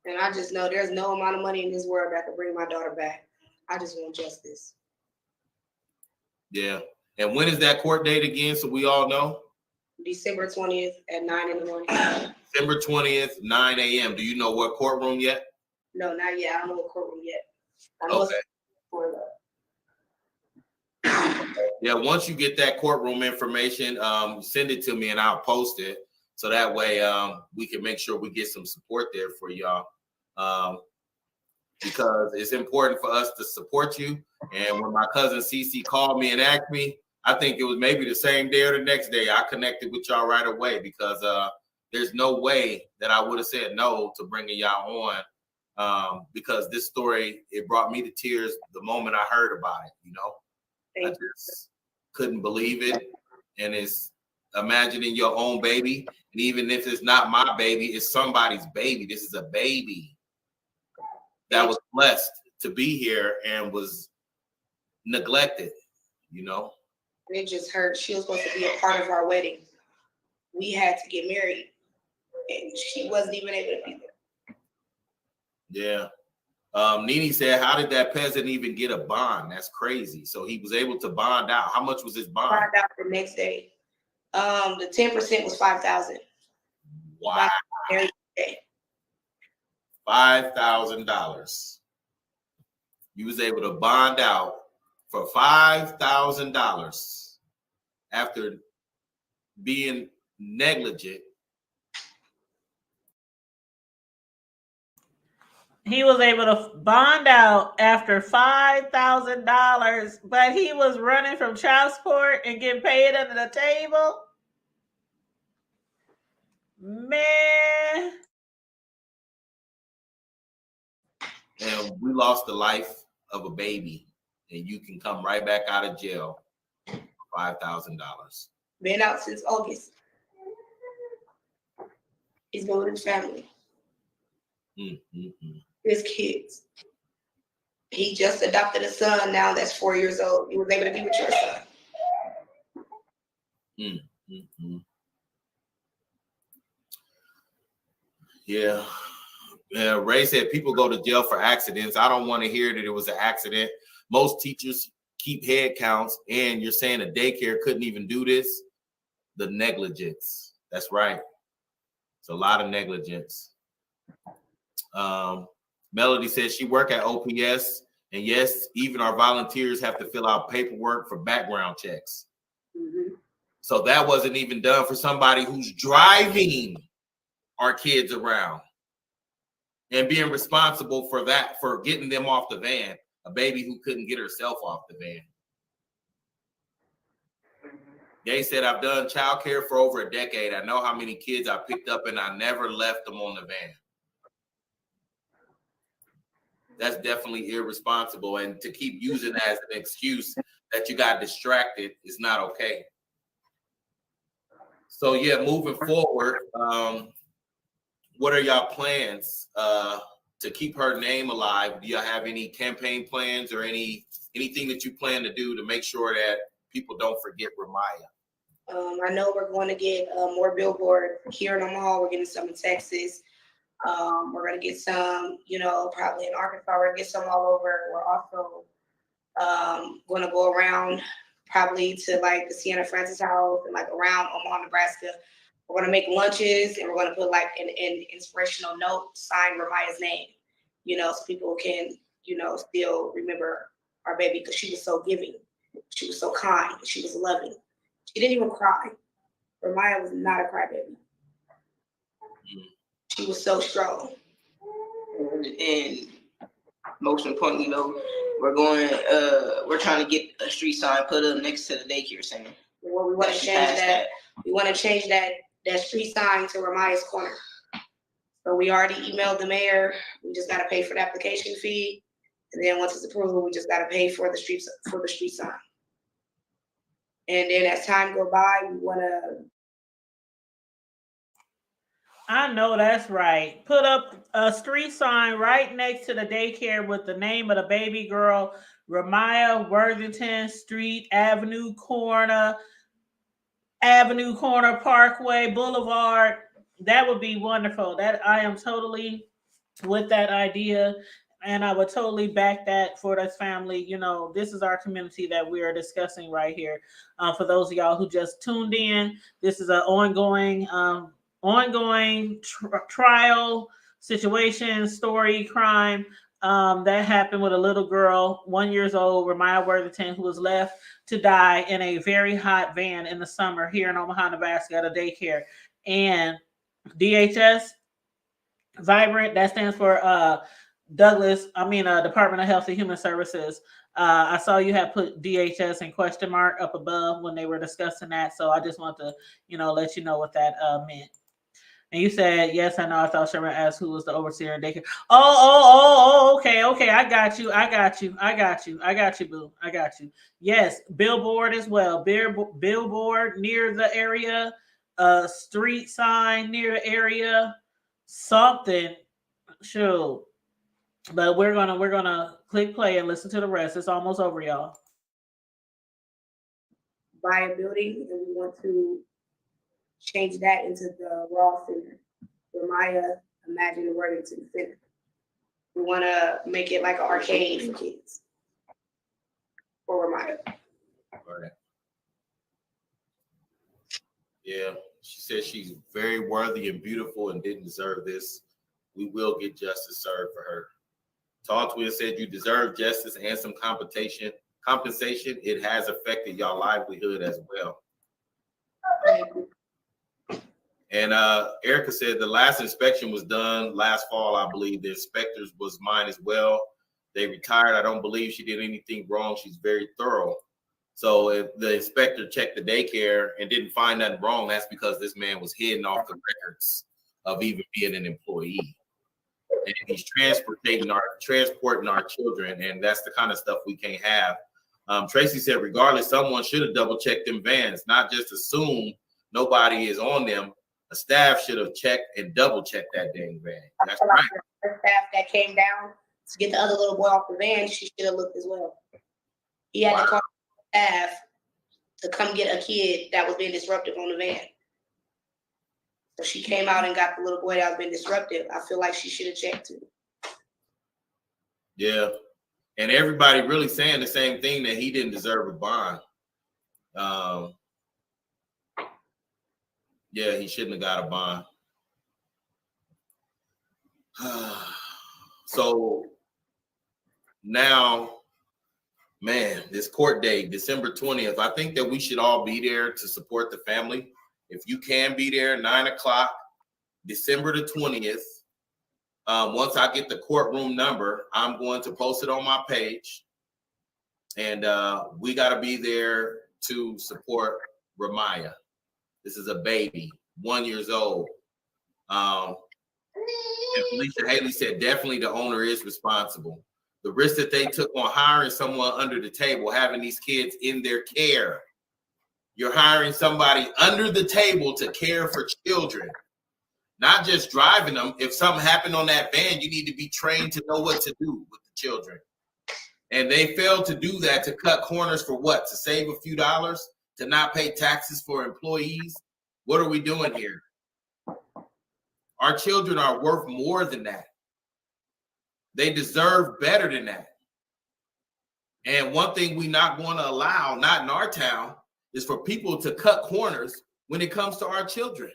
And I just know there's no amount of money in this world that could bring my daughter back. I just want justice. Yeah. And when is that court date again? So we all know. December 20th at 9 in the morning. December 20th, 9 a.m. Do you know what courtroom yet? No, not yet. I don't know what courtroom yet. I know Okay. For Yeah, once you get that courtroom information, send it to me and I'll post it. So that way we can make sure we get some support there for y'all. Because it's important for us to support you. And when my cousin Cece called me and asked me, I think it was maybe the same day or the next day, I connected with y'all right away because there's no way that I would have said no to bringing y'all on because this story, it brought me to tears the moment I heard about it, you know? I just couldn't believe it. And it's imagining your own baby. And even if it's not my baby, it's somebody's baby. This is a baby that was blessed to be here and was neglected, you know? It just hurt. She was supposed to be a part of our wedding. We had to get married, and she wasn't even able to be Yeah. there. Nene said, how did that peasant even get a bond? That's crazy. So he was able to bond out. How much was his bond? Bond out the next day. The 10% was $5,000. Wow. $5,000. You was able to bond out for $5,000 after being negligent. He was able to bond out after $5,000, but he was running from child support and getting paid under the table. Man. And we lost the life of a baby, and you can come right back out of jail for $5,000. Been out since August. He's been with his family. His kids. He just adopted a son now that's 4 years old. He was able to be with your son. Yeah. Yeah, Ray said people go to jail for accidents. I don't want to hear that it was an accident. Most teachers keep head counts, and you're saying a daycare couldn't even do this? The negligence. That's right. It's a lot of negligence. Melody says she work at OPS, and yes, even our volunteers have to fill out paperwork for background checks. So that wasn't even done for somebody who's driving our kids around and being responsible for that, for getting them off the van, a baby who couldn't get herself off the van. They said, I've done childcare for over a decade. I know how many kids I picked up and I never left them on the van. That's definitely irresponsible. And to keep using that as an excuse that you got distracted is not okay. So yeah, moving forward, what are y'all plans to keep her name alive? Do y'all have any campaign plans or anything that you plan to do to make sure that people don't forget Ramaya? I know we're going to get more billboard here in Omaha. We're getting some in Texas. We're going to get some, probably in Arkansas. We're going to get some all over. We're also going to go around probably to like the Sienna Francis house and like around Omaha, Nebraska. We're going to make lunches and we're going to put like an inspirational note, sign Ramaya's name, so people can, still remember our baby because she was so giving. She was so kind. She was loving. She didn't even cry. Ramaya was not a crybaby. She was so strong. And most importantly, we're trying to get a street sign put up next to the daycare center. Well, we want to change that. We want to change that street sign to Ramaya's Corner. So we already emailed the mayor. We just got to pay for the application fee, and then once it's approved, we just got to pay for the street sign. And then as time go by, we want to. I know that's right. Put up a street sign right next to the daycare with the name of the baby girl, Ramaya Worthington Street, Avenue Corner, Parkway, Boulevard. That would be wonderful. That I am totally with that idea. And I would totally back that for this family. This is our community that we are discussing right here. For those of y'all who just tuned in, this is an ongoing trial situation, story, crime that happened with a little girl, 1 year old, Ramaya Worthington, who was left to die in a very hot van in the summer here in Omaha, Nebraska at a daycare. And DHS, Vibrant, that stands for Department of Health and Human Services. I saw you had put DHS in question mark up above when they were discussing that. So I just want to, let you know what that meant. And you said, yes, I know. I thought Sherman asked who was the overseer in daycare. Okay. I got you, boo. I got you. Yes, billboard as well. Billboard near the area, street sign near the area, something. Sure. But we're gonna click play and listen to the rest. It's almost over, y'all. Buy a building, and we want to change that into the Raw Center. Ramaya Imagine Worthington Center. We want to make it like an arcade for kids. For Ramaya. Right. Yeah, she said she's very worthy and beautiful and didn't deserve this. We will get justice served for her. Tall Twin said you deserve justice and some compensation. It has affected y'all livelihood as well. And Erica said the last inspection was done last fall, I believe. The inspectors was mine as well. They retired. I don't believe she did anything wrong. She's very thorough. So if the inspector checked the daycare and didn't find nothing wrong, that's because this man was hidden off the records of even being an employee. And he's transporting our children, and that's the kind of stuff we can't have. Tracy said, regardless, someone should have double checked them vans, not just assume nobody is on them. A staff should have checked and double checked that dang van. That's right. The staff that came down to get the other little boy off the van, she should have looked as well. He had to call staff to come get a kid that was being disruptive on the van. So she came out and got the little boy that was being disruptive. I feel like she should have checked too. Yeah. And everybody really saying the same thing, that he didn't deserve a bond. Yeah, he shouldn't have got a bond. So now, man, this court date, December 20th, I think that we should all be there to support the family. If you can be there, 9:00, December the 20th. Once I get the courtroom number, I'm going to post it on my page. And we got to be there to support Ramaya. This is a baby, 1 year old. And Felicia Haley said, definitely the owner is responsible. The risk that they took on hiring someone under the table, having these kids in their care. You're hiring somebody under the table to care for children, not just driving them. If something happened on that van, you need to be trained to know what to do with the children. And they failed to do that, to cut corners for what? To save a few dollars? To not pay taxes for employees? What are we doing here? Our children are worth more than that. They deserve better than that. And one thing we're not going to allow, not in our town, is for people to cut corners when it comes to our children.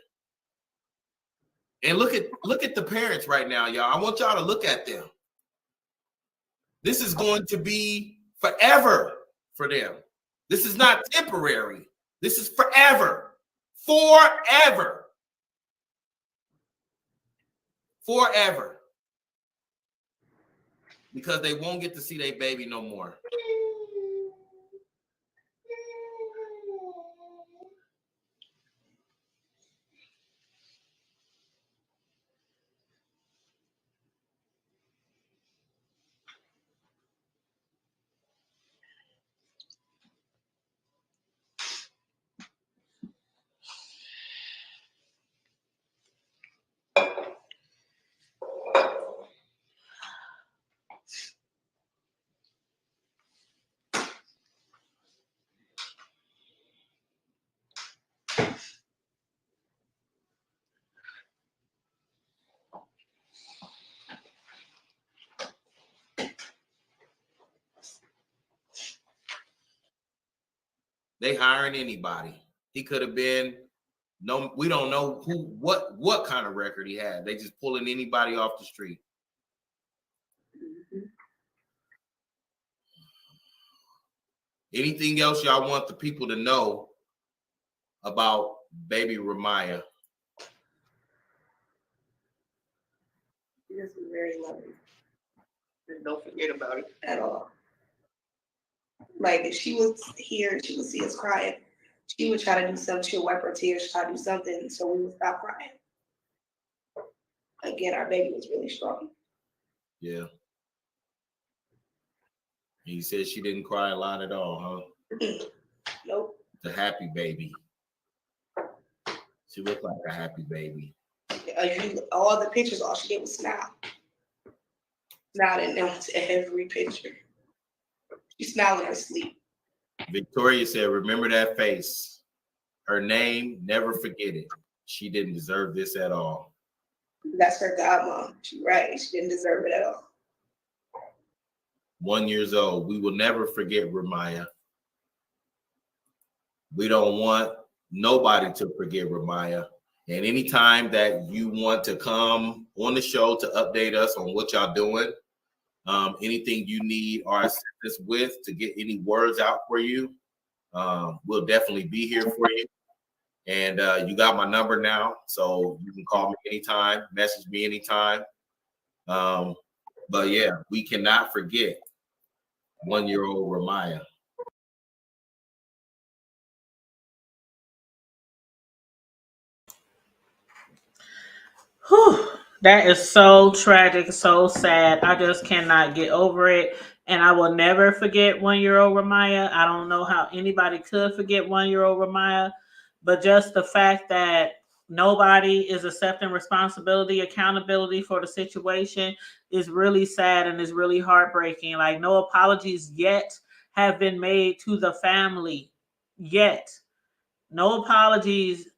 And look at the parents right now, y'all. I want y'all to look at them. This is going to be forever for them. This is not temporary. This is forever. Forever. Forever. Because they won't get to see their baby no more. They hiring anybody. He could have been, no, we don't know what kind of record he had. They just pulling anybody off the street. Anything else y'all want the people to know about baby Ramaya? She just was very loving. Just don't forget about it. At all. Like if she was here, she would see us crying. She would try to do something. She'll wipe her tears, try to do something, so we would stop crying. Again, our baby was really strong. Yeah. He said she didn't cry a lot at all, huh? Nope. The happy baby. She looked like a happy baby. All the pictures, all she did was smile. Smiled and knelt to every picture. She smiled in her sleep. Victoria said, remember that face. Her name, never forget it. She didn't deserve this at all. That's her godmom. She's right. She didn't deserve it at all. 1 year old. We will never forget Ramaya. We don't want nobody to forget Ramaya. And anytime that you want to come on the show to update us on what y'all doing, anything you need our assistance with to get any words out for you, we'll definitely be here for you. And you got my number now, so you can call me anytime, message me anytime. But yeah, we cannot forget 1 year old Ramaya. Whew, that is so tragic, so sad. I just cannot get over it. And I will never forget 1 year old Ramaya. I don't know how anybody could forget 1 year old Ramaya, but just the fact that nobody is accepting responsibility, accountability for the situation is really sad and is really heartbreaking. Like, no apologies yet have been made to the family yet. No apologies,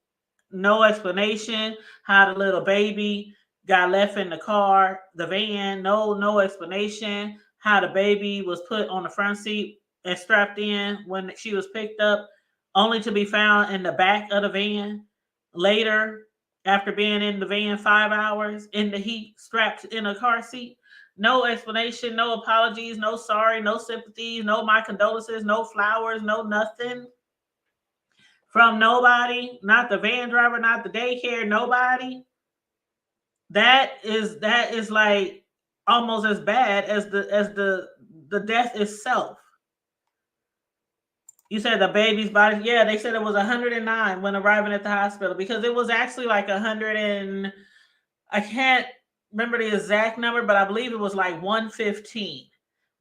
no explanation how the little baby got left in the car, the van. No explanation how the baby was put on the front seat and strapped in when she was picked up, only to be found in the back of the van later after being in the van 5 hours in the heat, strapped in a car seat. No explanation, no apologies, no sorry, no sympathies, no my condolences, no flowers, no nothing from nobody, not the van driver, not the daycare, nobody. That is like almost as bad as the death itself. You said the baby's body, yeah, they said it was 109 when arriving at the hospital, because it was actually like 100 and I can't remember the exact number, but I believe it was like 115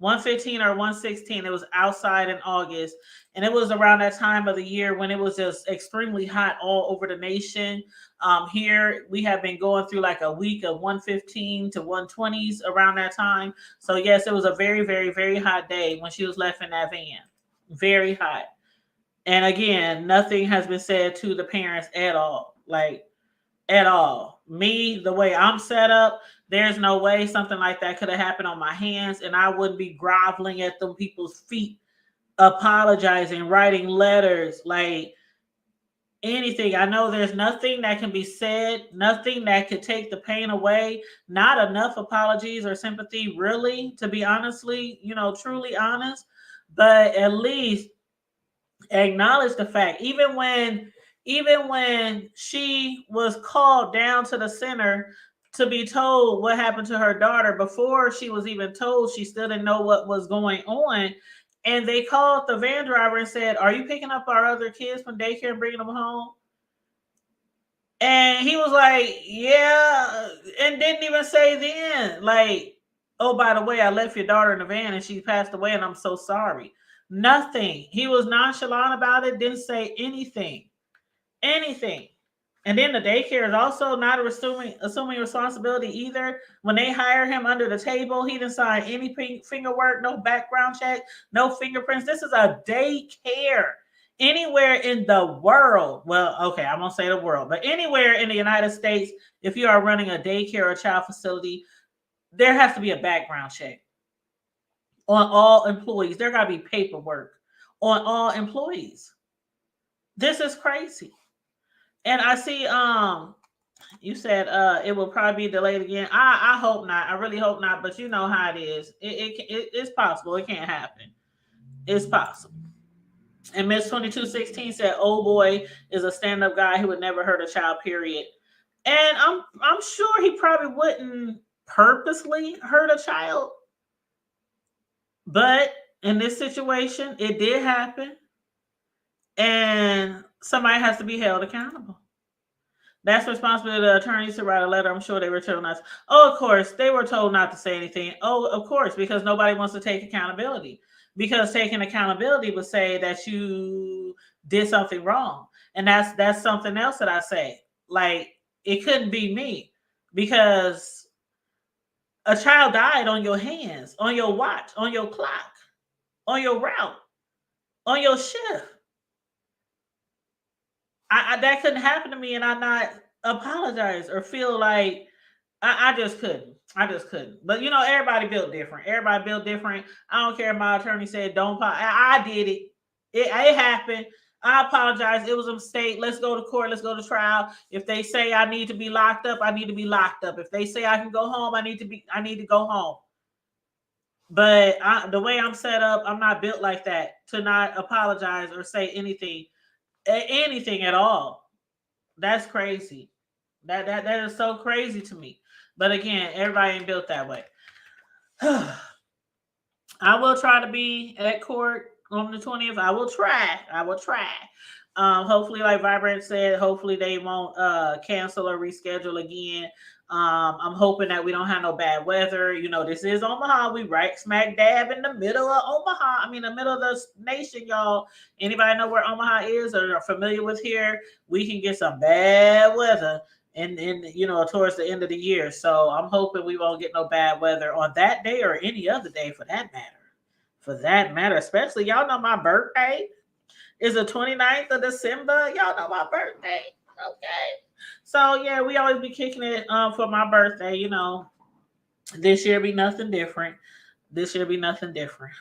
115 or 116. It was outside in August. And it was around that time of the year when it was just extremely hot all over the nation. Here, we have been going through like a week of 115 to 120s around that time. So, yes, it was a very, very, very hot day when she was left in that van. Very hot. And again, nothing has been said to the parents at all. Like, at all. Me, the way I'm set up, there's no way something like that could have happened on my hands, and I wouldn't be groveling at them people's feet, apologizing, writing letters, like anything. I know there's nothing that can be said, nothing that could take the pain away. Not enough apologies or sympathy, really, to be honestly, truly honest. But at least acknowledge the fact, even when she was called down to the center to be told what happened to her daughter, before she was even told, she still didn't know what was going on. And they called the van driver and said, "Are you picking up our other kids from daycare and bringing them home?" And he was like, "Yeah," and didn't even say then, like, "Oh, by the way, I left your daughter in the van and she passed away and I'm so sorry." Nothing. He was nonchalant about it, didn't say anything. And then the daycare is also not assuming responsibility either. When they hire him under the table, he didn't sign any finger work, no background check, no fingerprints. This is a daycare. Anywhere in the world, well, okay, I won't say the world, but anywhere in the United States, if you are running a daycare or child facility, there has to be a background check on all employees. There got to be paperwork on all employees. This is crazy. And I see you said it will probably be delayed again. I hope not. I really hope not, but you know how it is. It's possible. It can't happen. It's possible. And Miss 2216 said, "Old boy is a stand-up guy who would never hurt a child, period." And I'm sure he probably wouldn't purposely hurt a child. But in this situation, it did happen. And somebody has to be held accountable. That's responsibility of the attorneys to write a letter. I'm sure they were told not to. Oh, of course, they were told not to say anything. Oh, of course, because nobody wants to take accountability. Because taking accountability would say that you did something wrong. And that's something else that I say. Like, it couldn't be me, because a child died on your hands, on your watch, on your clock, on your route, on your shift. I that couldn't happen to me and I not apologize or feel like I just couldn't. I just couldn't. But everybody built different. Everybody built different. I don't care if my attorney said don't. I did it. It happened. I apologize. It was a mistake. Let's go to court. Let's go to trial. If they say I need to be locked up, I need to be locked up. If they say I can go home, I need to go home. But the way I'm set up, I'm not built like that to not apologize or say anything at all. That's crazy. That is so crazy to me. But again, everybody ain't built that way. I will try to be at court on the 20th. I will try. Hopefully, like Vibrant said, hopefully they won't cancel or reschedule again. I'm hoping that we don't have no bad weather. This is Omaha. We right smack dab in the middle of Omaha. I mean, the middle of the nation, y'all. Anybody know where Omaha is or are familiar with here? We can get some bad weather and towards the end of the year. So I'm hoping we won't get no bad weather on that day or any other day for that matter. Especially, y'all know my birthday is the 29th of December. Y'all know my birthday. Okay. So yeah, we always be kicking it for my birthday. This year be nothing different.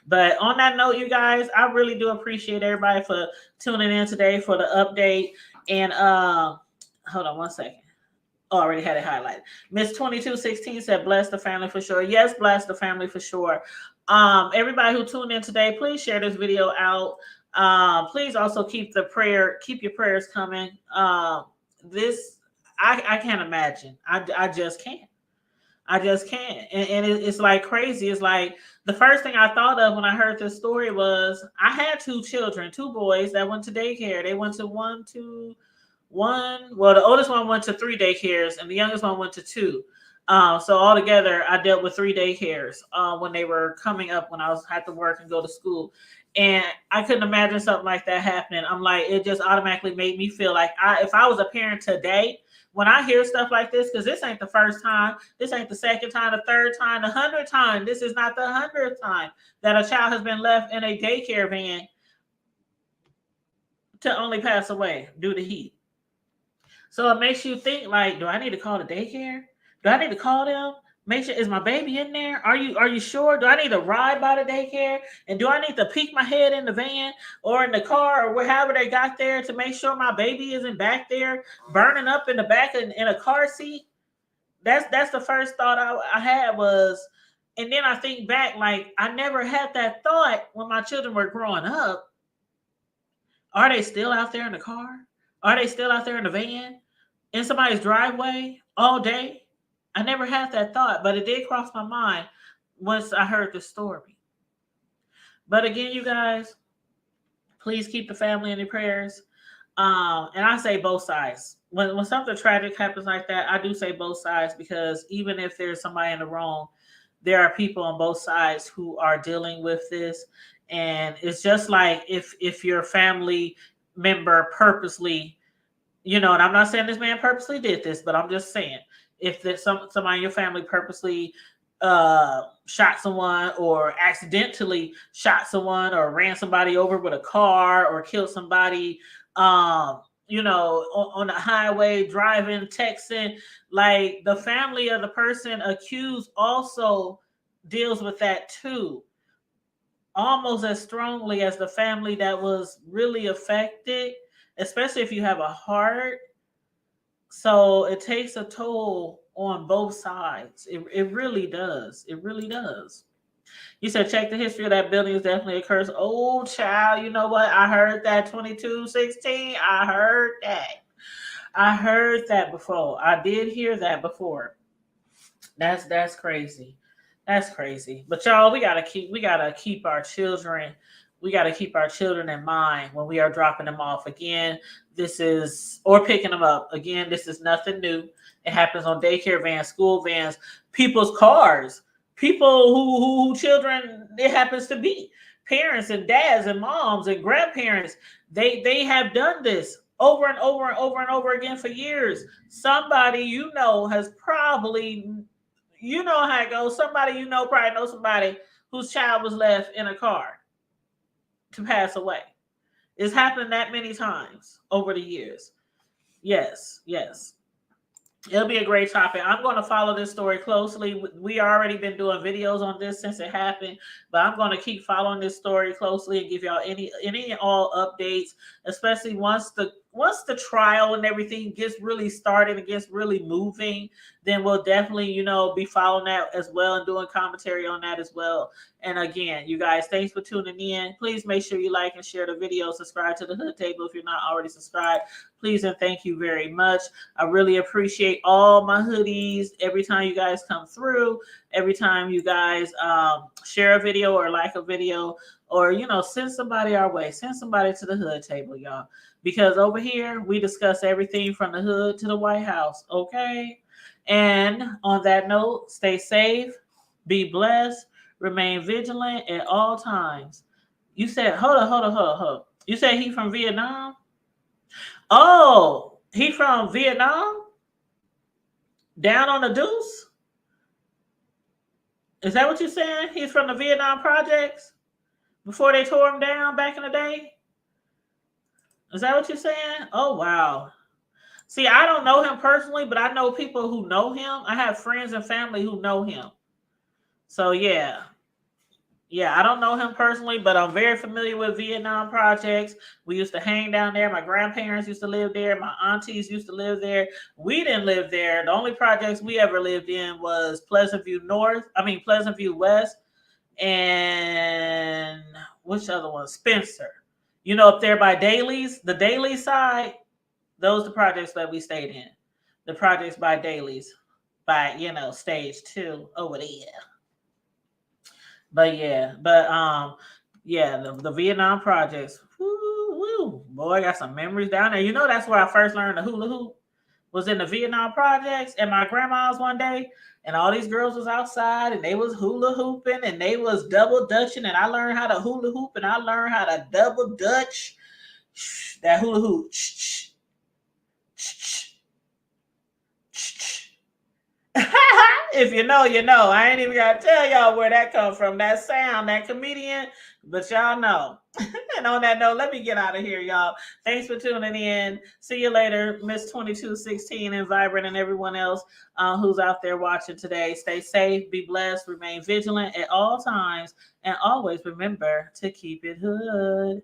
But on that note, you guys, I really do appreciate everybody for tuning in today for the update. And hold on one second. Oh, I already had it highlighted. Miss 2216 said, "Bless the family for sure." Yes, bless the family for sure. Everybody who tuned in today, please share this video out. Please also keep your prayers coming. This I can't imagine. I just can't. And it's like crazy. It's like the first thing I thought of when I heard this story was I had two boys that went to daycare. They went to one. Well, the oldest one went to 3 daycares and the youngest one went to 2. So altogether, I dealt with 3 daycares when they were coming up when I was had to work and go to school, and I couldn't imagine something like that happening. I'm like, it just automatically made me feel like if I was a parent today, when I hear stuff like this, because this ain't the first time, this ain't the second time, the third time, the 100th time. This is not the 100th time that a child has been left in a daycare van to only pass away due to heat. So it makes you think like, do I need to call the daycare? Do I need to call them? Make sure, is my baby in there? Are you sure? Do I need to ride by the daycare? And do I need to peek my head in the van or in the car or wherever they got there to make sure my baby isn't back there burning up in the back in a car seat? That's the first thought I had was, and then I think back like I never had that thought when my children were growing up. Are they still out there in the car? Are they still out there in the van? In somebody's driveway all day? I never had that thought, but it did cross my mind once I heard the story. But again, you guys, please keep the family in your prayers. And I say both sides. When something tragic happens like that, I do say both sides because even if there's somebody in the wrong, there are people on both sides who are dealing with this. And it's just like if your family member purposely, and I'm not saying this man purposely did this, but I'm just saying if there's somebody in your family purposely shot someone or accidentally shot someone or ran somebody over with a car or killed somebody, on the highway driving, texting, like the family of the person accused also deals with that too, almost as strongly as the family that was really affected, especially if you have a heart. So it takes a toll on both sides. It really does. It really does. You said check the history of that building is definitely a curse. Oh, child, you know what? I heard that 2216. I heard that. I heard that before. I did hear that before. That's crazy. That's crazy. But y'all, we gotta keep our children. We gotta keep our children in mind when we are dropping them off. Again, this is or picking them up. Again, this is nothing new. It happens on daycare vans, school vans, people's cars, people who children it happens to be. Parents and dads and moms and grandparents, they have done this over and over and over and over again for years. Somebody has probably how it goes. Somebody probably knows somebody whose child was left in a car to pass away. It's happened that many times over the years. Yes, yes. It'll be a great topic. I'm going to follow this story closely. We already been doing videos on this since it happened, but I'm going to keep following this story closely and give y'all any and all updates, especially once the trial and everything gets really started and gets really moving. Then we'll definitely be following that as well and doing commentary on that as well. And again, you guys, thanks for tuning in. Please make sure you like and share the video. Subscribe to the Hood Table if you're not already subscribed. Please and thank you very much. I really appreciate all my hoodies. Every time you guys come through, every time you guys share a video or like a video, or send somebody our way. Send somebody to the Hood Table, y'all. Because over here we discuss everything from the hood to the White House. Okay. And on that note, stay safe, be blessed, remain vigilant at all times. You said, hold on. You said he from Vietnam? Oh, he from Vietnam? Down on the deuce? Is that what you're saying? He's from the Vietnam projects before they tore him down back in the day? Is that what you're saying? Oh, wow. See, I don't know him personally, but I know people who know him. I have friends and family who know him. So, yeah. Yeah, I don't know him personally, but I'm very familiar with Vietnam projects. We used to hang down there. My grandparents used to live there. My aunties used to live there. We didn't live there. The only projects we ever lived in was Pleasant View West, and which other one? Spencer. Up there by Daly's, the Daly side, those are the projects that we stayed in. The projects by Daly's, by, stage 2 over there. But yeah, the Vietnam projects. Woo, boy, I got some memories down there. That's where I first learned the hula hoop. was in the Vietnam projects at my grandma's one day, and all these girls was outside and they was hula hooping and they was double dutching, and I learned how to hula hoop and I learned how to double dutch. That hula hoop. If you know, you know. I ain't even gotta tell y'all where that come from. That sound, that comedian, but y'all know. And on that note, let me get out of here, y'all. Thanks for tuning in. See you later, Miss 2216 and Vibrant and everyone else who's out there watching today. Stay safe, be blessed, remain vigilant at all times, and always remember to keep it hood.